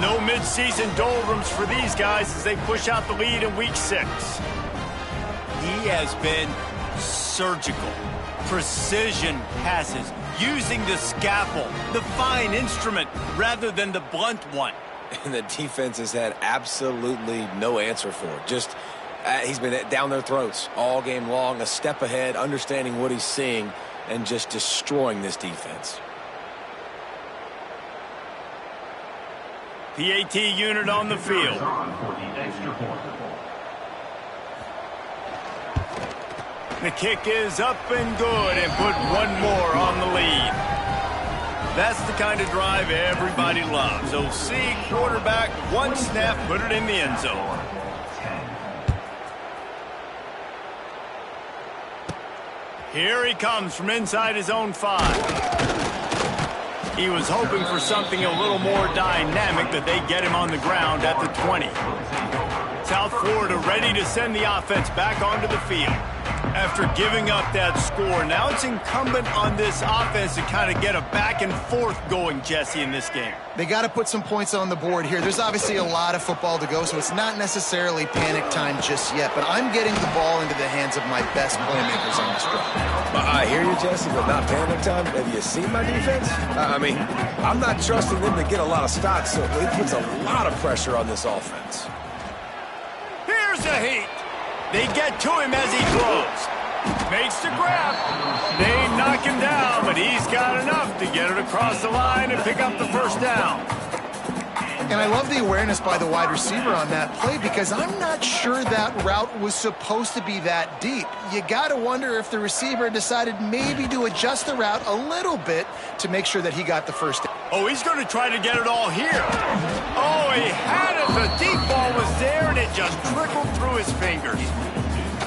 No midseason doldrums for these guys as they push out the lead in Week 6. He has been surgical. Precision passes, using the scalpel, the fine instrument, rather than the blunt one. And the defense has had absolutely no answer for it. Just, he's been down their throats all game long, a step ahead, understanding what he's seeing, and just destroying this defense. PAT unit on the field. The kick is up and good, and put one more on the lead. That's the kind of drive everybody loves. So see quarterback, one snap, put it in the end zone. Here he comes from inside his own 5. He was hoping for something a little more dynamic, that they get him on the ground at the 20. South Florida ready to send the offense back onto the field. After giving up that score, now it's incumbent on this offense to kind of get a back and forth going, Jesse, in this game. They got to put some points on the board here. There's obviously a lot of football to go, so it's not necessarily panic time just yet, but I'm getting the ball into the hands of my best playmakers on this drive. I hear you, Jesse, but not panic time. Have you seen my defense? I mean, I'm not trusting them to get a lot of stops, so it puts a lot of pressure on this offense. Here's the heat. They get to him as he throws. Makes the grab. They knock him down, but he's got enough to get it across the line and pick up the first down. And I love the awareness by the wide receiver on that play, because I'm not sure that route was supposed to be that deep. You got to wonder if the receiver decided maybe to adjust the route a little bit to make sure that he got the first down. Oh, he's going to try to get it all here. Oh, he had it. The deep ball was there, and it just trickled through his fingers.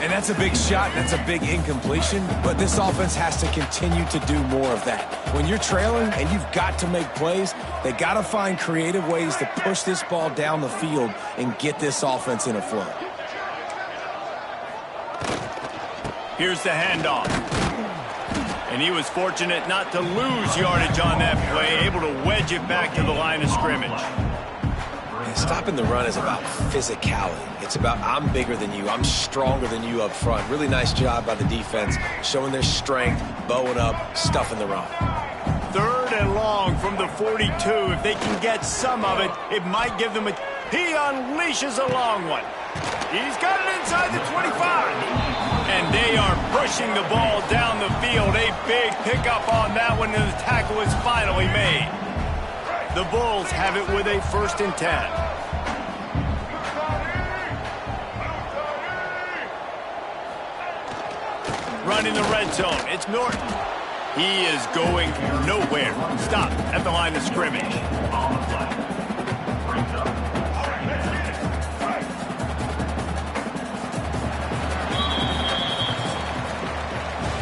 And that's a big shot, and that's a big incompletion, but this offense has to continue to do more of that. When you're trailing and you've got to make plays, they got to find creative ways to push this ball down the field and get this offense in a flow. Here's the handoff. And he was fortunate not to lose yardage on that play, able to wedge it back to the line of scrimmage. Stopping the run is about physicality. It's about, I'm bigger than you, I'm stronger than you up front. Really nice job by the defense, showing their strength, bowing up, stuffing the run. 3rd and long from the 42. If they can get some of it, it might give them a... He unleashes a long one. He's got it inside the 25. And they are pushing the ball down the field. A big pickup on that one, and the tackle is finally made. The Bulls have it with a 1st and 10. Running the red zone, it's Norton. He is going nowhere. Stop at the line of scrimmage.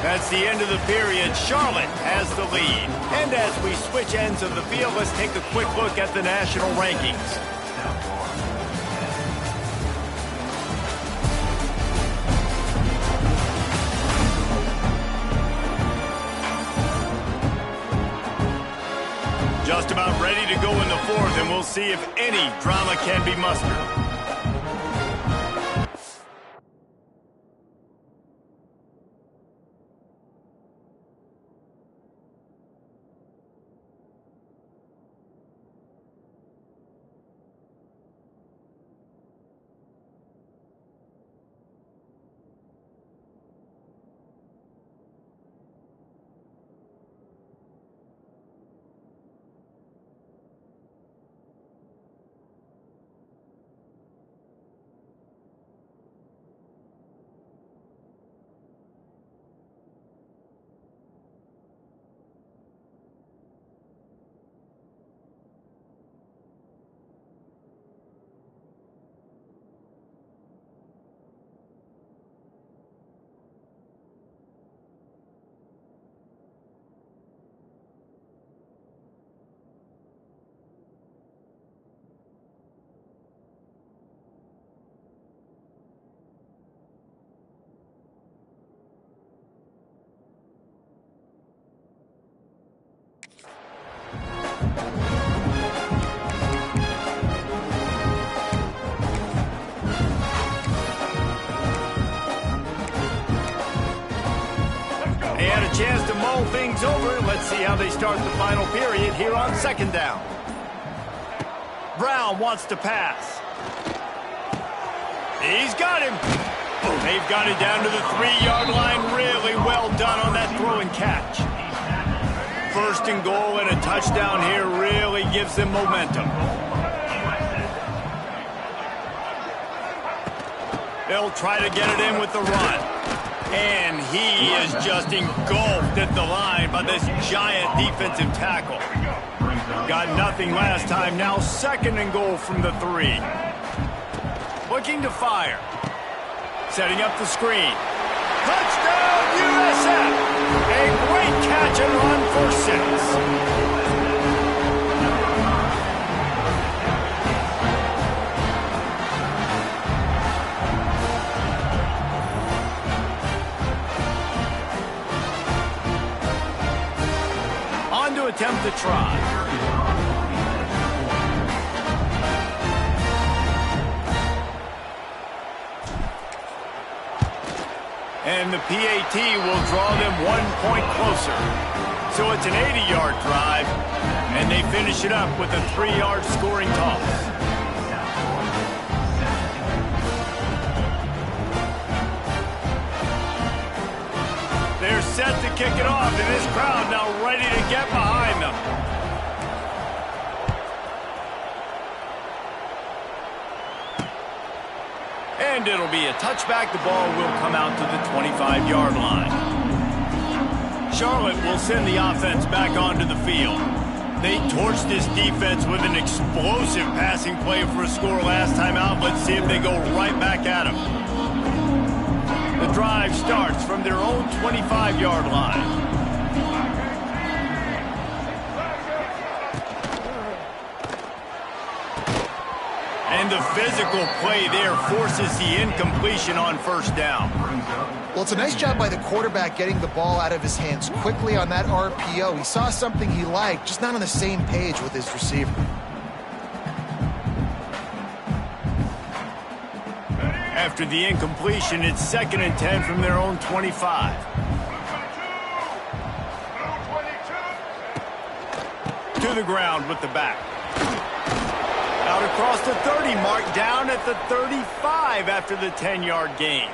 That's the end of the period. Charlotte has the lead. And as we switch ends of the field, let's take a quick look at the national rankings. Just about ready to go in the 4th, and we'll see if any drama can be mustered. chance to mull things over. Let's see how they start the final period here on second down. Brown wants to pass. He's got him. They've got it down to the 3-yard line. Really well done on that throw and catch. First and goal and a touchdown here really gives them momentum. They'll try to get it in with the run. And he is just engulfed at the line by this giant defensive tackle. Got nothing last time. Now second and goal from the 3. Looking to fire. Setting up the screen. Touchdown, USF! A great catch and run for 6. On to attempt the try. And the PAT will draw them 1 point closer. So it's an 80-yard drive, and they finish it up with a 3-yard scoring toss. They're set to kick it off, and this crowd now ready to get behind them. And it'll be a touchback. The ball will come out to the 25-yard line. Charlotte will send the offense back onto the field. They torched this defense with an explosive passing play for a score last time out. Let's see if they go right back at them. The drive starts from their own 25-yard line. And the physical play there forces the incompletion on first down. Well, it's a nice job by the quarterback getting the ball out of his hands quickly on that RPO. He saw something he liked, just not on the same page with his receiver. After the incompletion, it's 2nd and 10 from their own 25. To the ground with the back. Out across the 30 mark, down at the 35 after the 10-yard gain.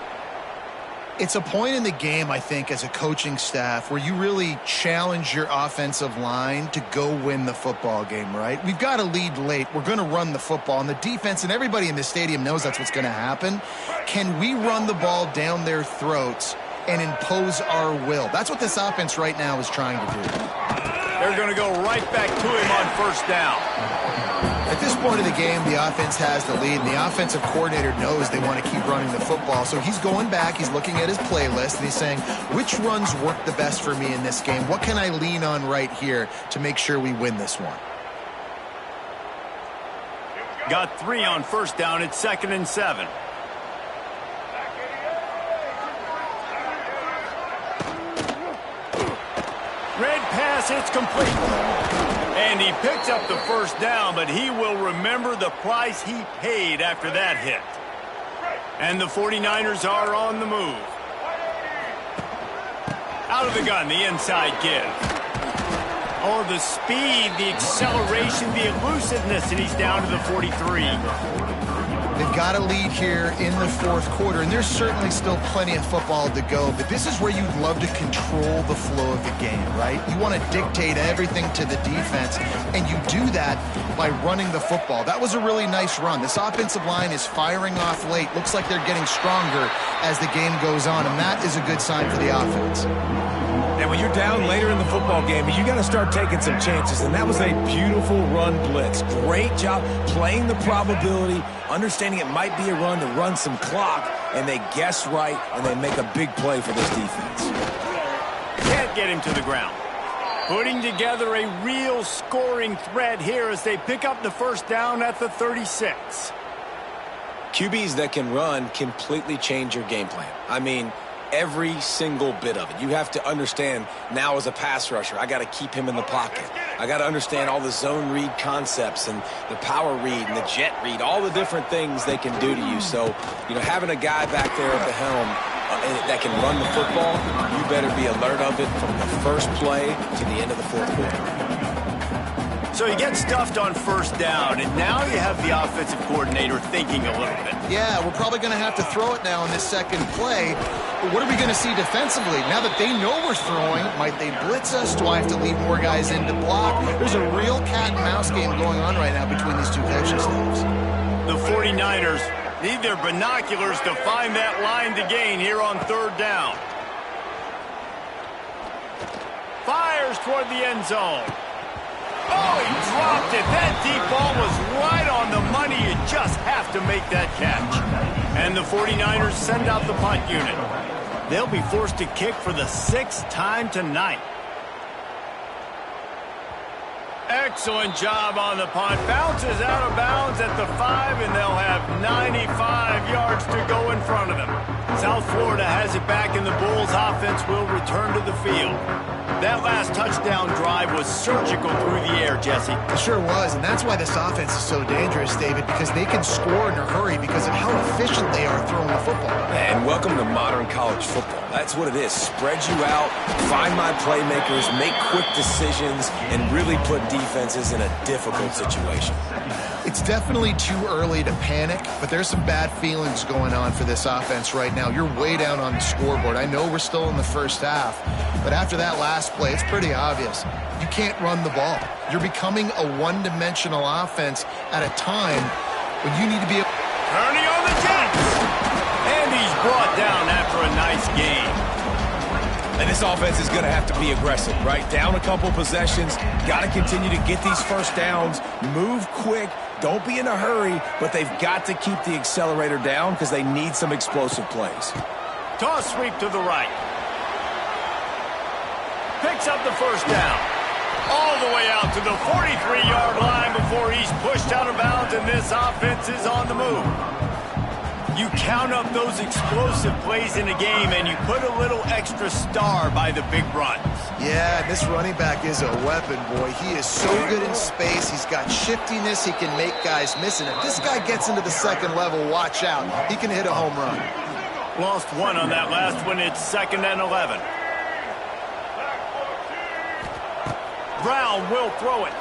It's a point in the game, I think, as a coaching staff where you really challenge your offensive line to go win the football game, right? We've got a lead late. We're going to run the football. And the defense and everybody in the stadium knows that's what's going to happen. Can we run the ball down their throats and impose our will? That's what this offense right now is trying to do. They're going to go right back to him on first down. At this point of the game, the offense has the lead, and the offensive coordinator knows they want to keep running the football. So he's going back, he's looking at his playlist, and he's saying, which runs work the best for me in this game? What can I lean on right here to make sure we win this one? Got 3 on first down. It's 2nd and 7. Red pass, it's complete. And he picks up the first down, but he will remember the price he paid after that hit. And the 49ers are on the move. Out of the gun, the inside give. Oh, the speed, the acceleration, the elusiveness, and he's down to the 43. They've got a lead here in the 4th quarter, and there's certainly still plenty of football to go, but this is where you'd love to control the flow of the game, right? You want to dictate everything to the defense, and you do that by running the football. That was a really nice run. This offensive line is firing off late. Looks like they're getting stronger as the game goes on, and that is a good sign for the offense. And when you're down later in the football game, you got to start taking some chances. And that was a beautiful run blitz. Great job playing the probability, understanding it might be a run to run some clock, and they guess right, and they make a big play for this defense. Can't get him to the ground. Putting together a real scoring threat here as they pick up the first down at the 36. QBs that can run completely change your game plan. I mean, every single bit of it. You have to understand now as a pass rusher, I got to keep him in the pocket. I got to understand all the zone read concepts and the power read and the jet read, all the different things they can do to you. So, having a guy back there at the helm that can run the football, you better be alert of it from the first play to the end of the fourth quarter. So you get stuffed on first down, and now you have the offensive coordinator thinking a little bit. Yeah, we're probably going to have to throw it now in this second play. But what are we going to see defensively? Now that they know we're throwing, might they blitz us? Do I have to leave more guys in to block? There's a real cat and mouse game going on right now between these two coaching staffs. The 49ers need their binoculars to find that line to gain here on third down. Fires toward the end zone. Oh, he dropped it. That deep ball was right on the money. You just have to make that catch. And the 49ers send out the punt unit. They'll be forced to kick for the 6th time tonight. Excellent job on the punt. Bounces out of bounds at the 5, and they'll have 95 yards to go in front of them. South Florida has it back, and the Bulls offense will return to the field. That last touchdown drive was surgical through the air, Jesse. It sure was, and that's why this offense is so dangerous, David, because they can score in a hurry because of how efficient they are throwing the football. And welcome to modern college football. That's what it is. Spread you out, find my playmakers, make quick decisions, and really put defenses in a difficult situation. It's definitely too early to panic, but there's some bad feelings going on for this offense right now. You're way down on the scoreboard. I know we're still in the first half, but after that last play, it's pretty obvious. You can't run the ball. You're becoming a one-dimensional offense at a time when you need to be... Turning on the Jets! And he's brought down after a nice game. And this offense is going to have to be aggressive, right? Down a couple possessions, got to continue to get these first downs, move quick, don't be in a hurry, but they've got to keep the accelerator down because they need some explosive plays. Toss sweep to the right. Picks up the first down. All the way out to the 43-yard line before he's pushed out of bounds, and this offense is on the move. You count up those explosive plays in a game, and you put a little extra star by the big runs. Yeah, this running back is a weapon, boy. He is so good in space. He's got shiftiness. He can make guys miss. And if this guy gets into the second level, watch out. He can hit a home run. Lost one on that last one. It's 2nd and 11. Brown will throw it.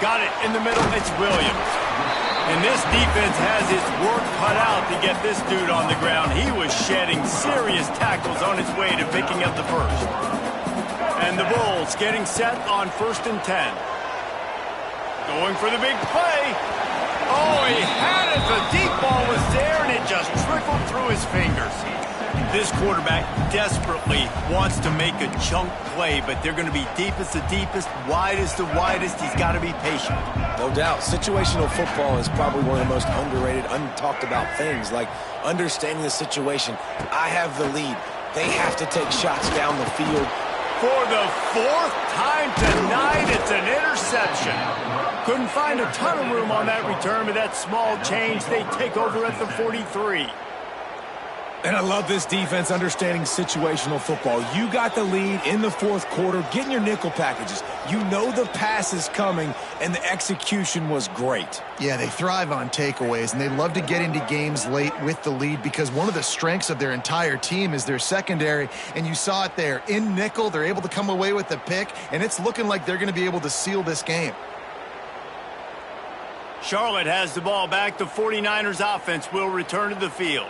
Got it in the middle. It's Williams. And this defense has its work cut out to get this dude on the ground. He was shedding serious tackles on his way to picking up the first. And the Bulls getting set on 1st and 10. Going for the big play. Oh, he had it. The deep ball was there, and it just trickled through his fingers. This quarterback desperately wants to make a chunk play, but they're going to be deepest the deepest, widest the widest. He's got to be patient. No doubt. Situational football is probably one of the most underrated, untalked about things, like understanding the situation. I have the lead. They have to take shots down the field. For the 4th time tonight, it's an interception. Couldn't find a ton of room on that return, but that small change, they take over at the 43. And I love this defense understanding situational football. You got the lead in the 4th quarter, getting your nickel packages. You know the pass is coming, and the execution was great. Yeah, they thrive on takeaways, and they love to get into games late with the lead because one of the strengths of their entire team is their secondary, and you saw it there. In nickel, they're able to come away with the pick, and it's looking like they're going to be able to seal this game. Charlotte has the ball back. The 49ers offense will return to the field.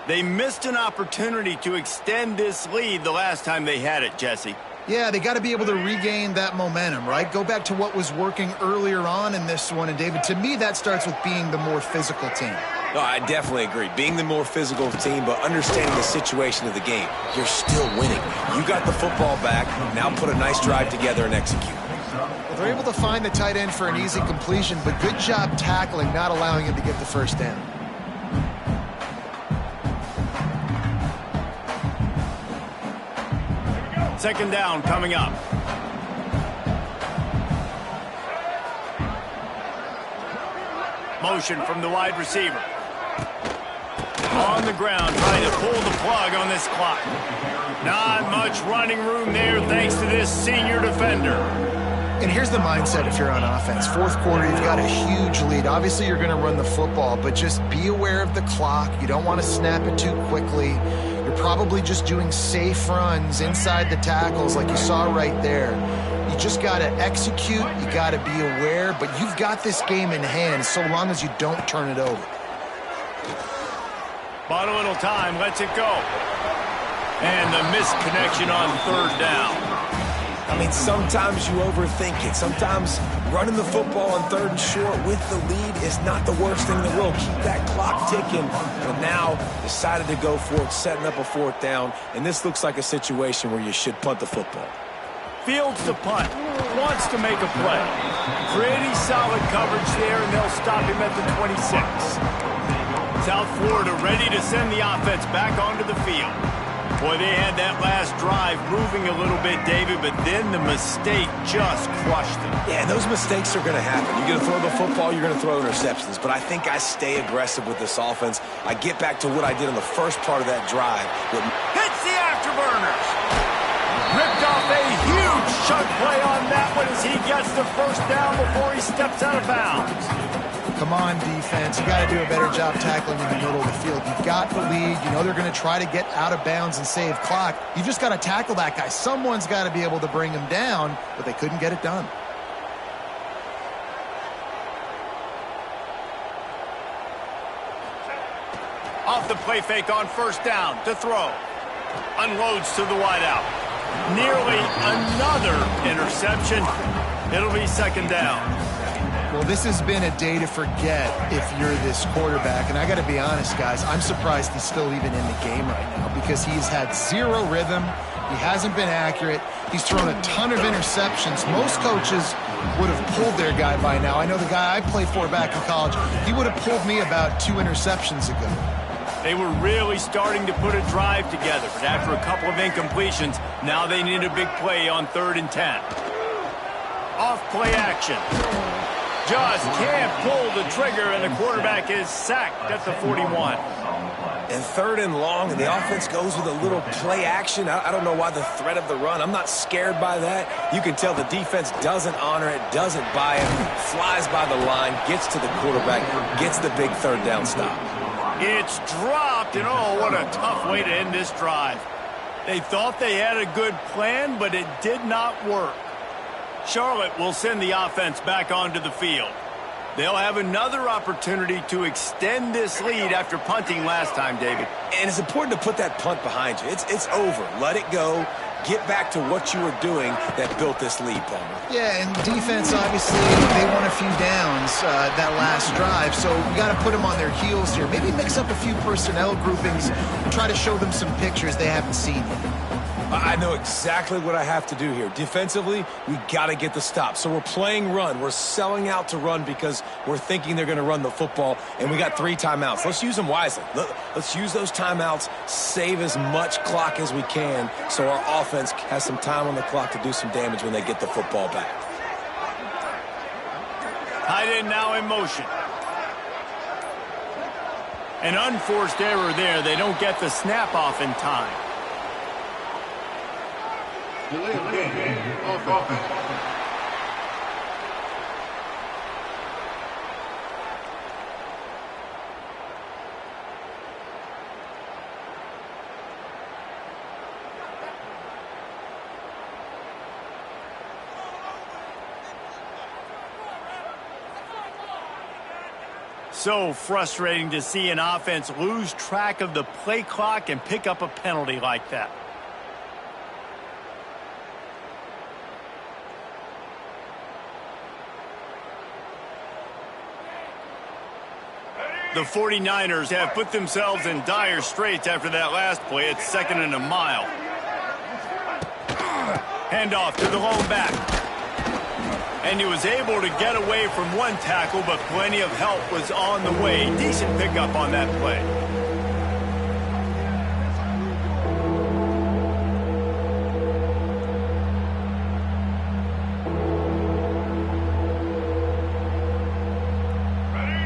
They missed an opportunity to extend this lead the last time they had it, Jesse. Yeah, they got to be able to regain that momentum, right? Go back to what was working earlier on in this one. And, David, to me, that starts with being the more physical team. No, I definitely agree. Being the more physical team, but understanding the situation of the game. You're still winning. You got the football back. Now put a nice drive together and execute. Well, they're able to find the tight end for an easy completion, but good job tackling, not allowing him to get the first down. Second down coming up. Motion from the wide receiver. On the ground, trying to pull the plug on this clock. Not much running room there thanks to this senior defender. And here's the mindset if you're on offense. Fourth quarter, you've got a huge lead. Obviously, you're going to run the football, but just be aware of the clock. You don't want to snap it too quickly. You're probably just doing safe runs inside the tackles like you saw right there. You just got to execute. You got to be aware, but you've got this game in hand so long as you don't turn it over. Bought a little time, lets it go. And the missed connection on third down. I mean, sometimes you overthink it. Sometimes running the football on third and short with the lead is not the worst thing in the world. Keep that clock ticking. But now decided to go for it, setting up a fourth down. And this looks like a situation where you should punt the football. Fields the punt. Wants to make a play. Pretty solid coverage there, and they'll stop him at the 26. South Florida ready to send the offense back onto the field. Boy, they had that last drive moving a little bit, David, but then the mistake just crushed them. Yeah, and those mistakes are going to happen. You're going to throw the football, you're going to throw interceptions. But I think I stay aggressive with this offense. I get back to what I did in the first part of that drive. Hits the afterburners. Ripped off a huge chunk play on that one as he gets the first down before he steps out of bounds. Come on, defense. You got to do a better job tackling in the middle of the field. You've got the lead. You know they're going to try to get out of bounds and save clock. You just got to tackle that guy. Someone's got to be able to bring him down, but they couldn't get it done. Off the play fake on first down to throw. Unloads to the wideout. Nearly another interception. It'll be second down. Well, this has been a day to forget if you're this quarterback. And I got to be honest, guys, I'm surprised he's still even in the game right now because he's had zero rhythm. He hasn't been accurate. He's thrown a ton of interceptions. Most coaches would have pulled their guy by now. I know the guy I played for back in college, he would have pulled me about 2 interceptions ago. They were really starting to put a drive together, but after a couple of incompletions, now they need a big play on 3rd and 10. Off play action. Just can't pull the trigger, and the quarterback is sacked at the 41. And 3rd and long, and the offense goes with a little play action. I don't know why the threat of the run. I'm not scared by that. You can tell the defense doesn't honor it, doesn't buy it, flies by the line, gets to the quarterback, gets the big 3rd down stop. It's dropped, and oh, what a tough way to end this drive. They thought they had a good plan, but it did not work. Charlotte will send the offense back onto the field. They'll have another opportunity to extend this lead after punting last time, David. And it's important to put that punt behind you. It's over. Let it go. Get back to what you were doing that built this lead, Palmer. Yeah, and defense, obviously, they won a few downs that last drive, so you got to put them on their heels here. Maybe mix up a few personnel groupings and try to show them some pictures they haven't seen yet. I know exactly what I have to do here. Defensively, we got to get the stop. So we're playing run. We're selling out to run because we're thinking they're going to run the football, and we got 3 timeouts. Let's use them wisely. Let's use those timeouts, save as much clock as we can so our offense has some time on the clock to do some damage when they get the football back. Tight end now in motion. An unforced error there. They don't get the snap off in time. Delay of game. Offense. So frustrating to see an offense lose track of the play clock and pick up a penalty like that. The 49ers have put themselves in dire straits after that last play. It's 2nd and a mile. Handoff to the lone back. And he was able to get away from one tackle, but plenty of help was on the way. Decent pickup on that play.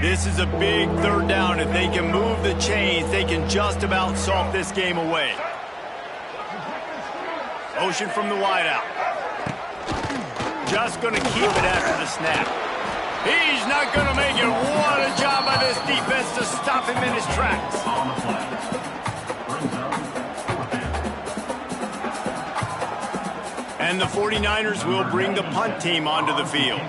This is a big 3rd down. If they can move the chains, they can just about salt this game away. Motion from the wideout. just going to keep it after the snap. He's not going to make it. What a job by this defense to stop him in his tracks. And the 49ers will bring the punt team onto the field.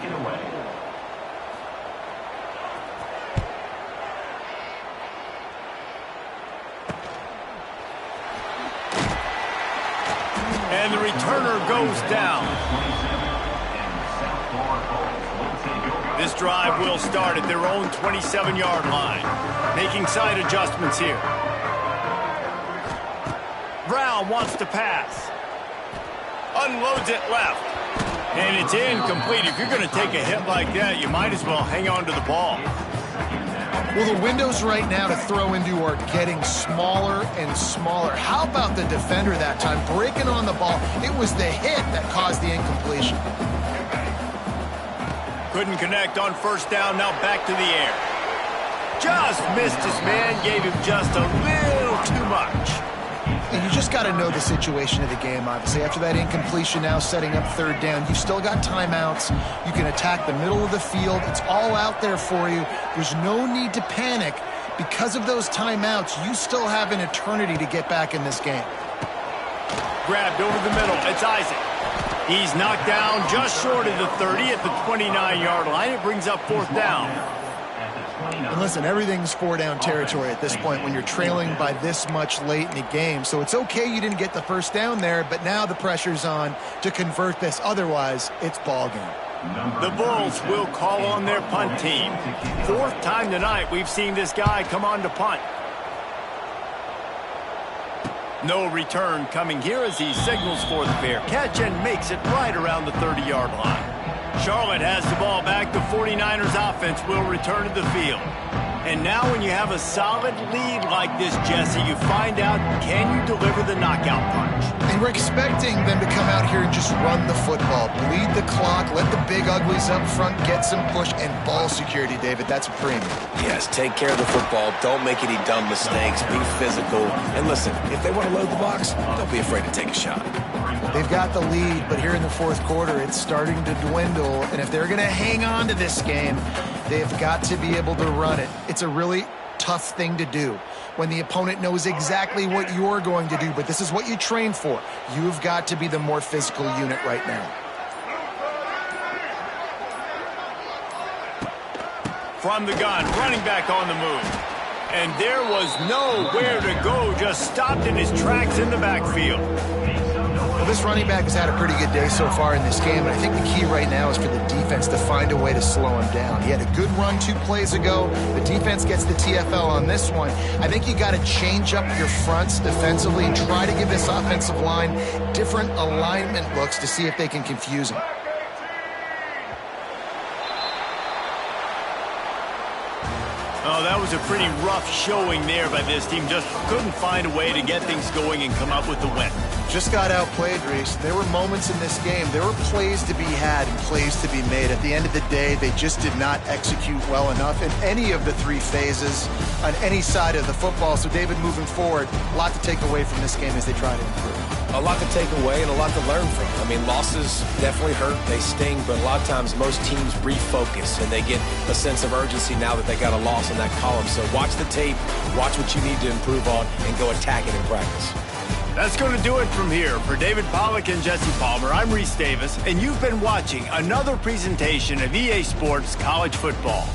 And the returner goes down. This drive will start at their own 27-yard line. Making side adjustments here. Brown wants to pass. Unloads it left. And it's incomplete. If you're going to take a hit like that, you might as well hang on to the ball. Well, the windows right now to throw into are getting smaller and smaller. How about the defender that time breaking on the ball? It was the hit that caused the incompletion. Couldn't connect on first down, now back to the air. Just missed his man, gave him just a little too much. And you just got to know the situation of the game, obviously. After that incompletion, now setting up third down, you've still got timeouts. You can attack the middle of the field. It's all out there for you. There's no need to panic. Because of those timeouts, you still have an eternity to get back in this game. Grabbed over the middle. It's Isaac. He's knocked down just short of the 30 at the 29-yard line. It brings up fourth down. And listen, everything's four-down territory at this point when you're trailing by this much late in the game. So it's okay you didn't get the first down there, but now the pressure's on to convert this. Otherwise, it's ball game. The Bulls will call on their punt team. Fourth time tonight we've seen this guy come on to punt. No return coming here as he signals for the fair catch and makes it right around the 30-yard line. Charlotte has the ball back. The 49ers offense will return to the field. And now when you have a solid lead like this, Jesse, you find out, can you deliver the knockout punch? And we're expecting them to come out here and just run the football, bleed the clock, let the big uglies up front get some push, and ball security, David. That's a premium. Yes, take care of the football. Don't make any dumb mistakes. Be physical. And listen, if they want to load the box, don't be afraid to take a shot. They've got the lead, but here in the fourth quarter, it's starting to dwindle. And if they're going to hang on to this game, they've got to be able to run it. It's a really tough thing to do when the opponent knows exactly what you're going to do, but this is what you train for. You've got to be the more physical unit right now. From the gun, running back on the move. And there was nowhere to go, just stopped in his tracks in the backfield. Well, this running back has had a pretty good day so far in this game, and I think the key right now is for the defense to find a way to slow him down. He had a good run 2 plays ago. The defense gets the TFL on this one. I think you got to change up your fronts defensively and try to give this offensive line different alignment looks to see if they can confuse him. Oh, that was a pretty rough showing there by this team. Just couldn't find a way to get things going and come up with the win. Just got outplayed, Reese. There were moments in this game. There were plays to be had and plays to be made. At the end of the day, they just did not execute well enough in any of the 3 phases on any side of the football. So, David, moving forward, a lot to take away from this game as they try to improve. A lot to take away and a lot to learn from. I mean, losses definitely hurt. They sting, but a lot of times most teams refocus and they get a sense of urgency now that they got a loss in that column. So watch the tape, watch what you need to improve on, and go attack it in practice. That's going to do it from here. For David Pollack and Jesse Palmer, I'm Reese Davis, and you've been watching another presentation of EA Sports College Football.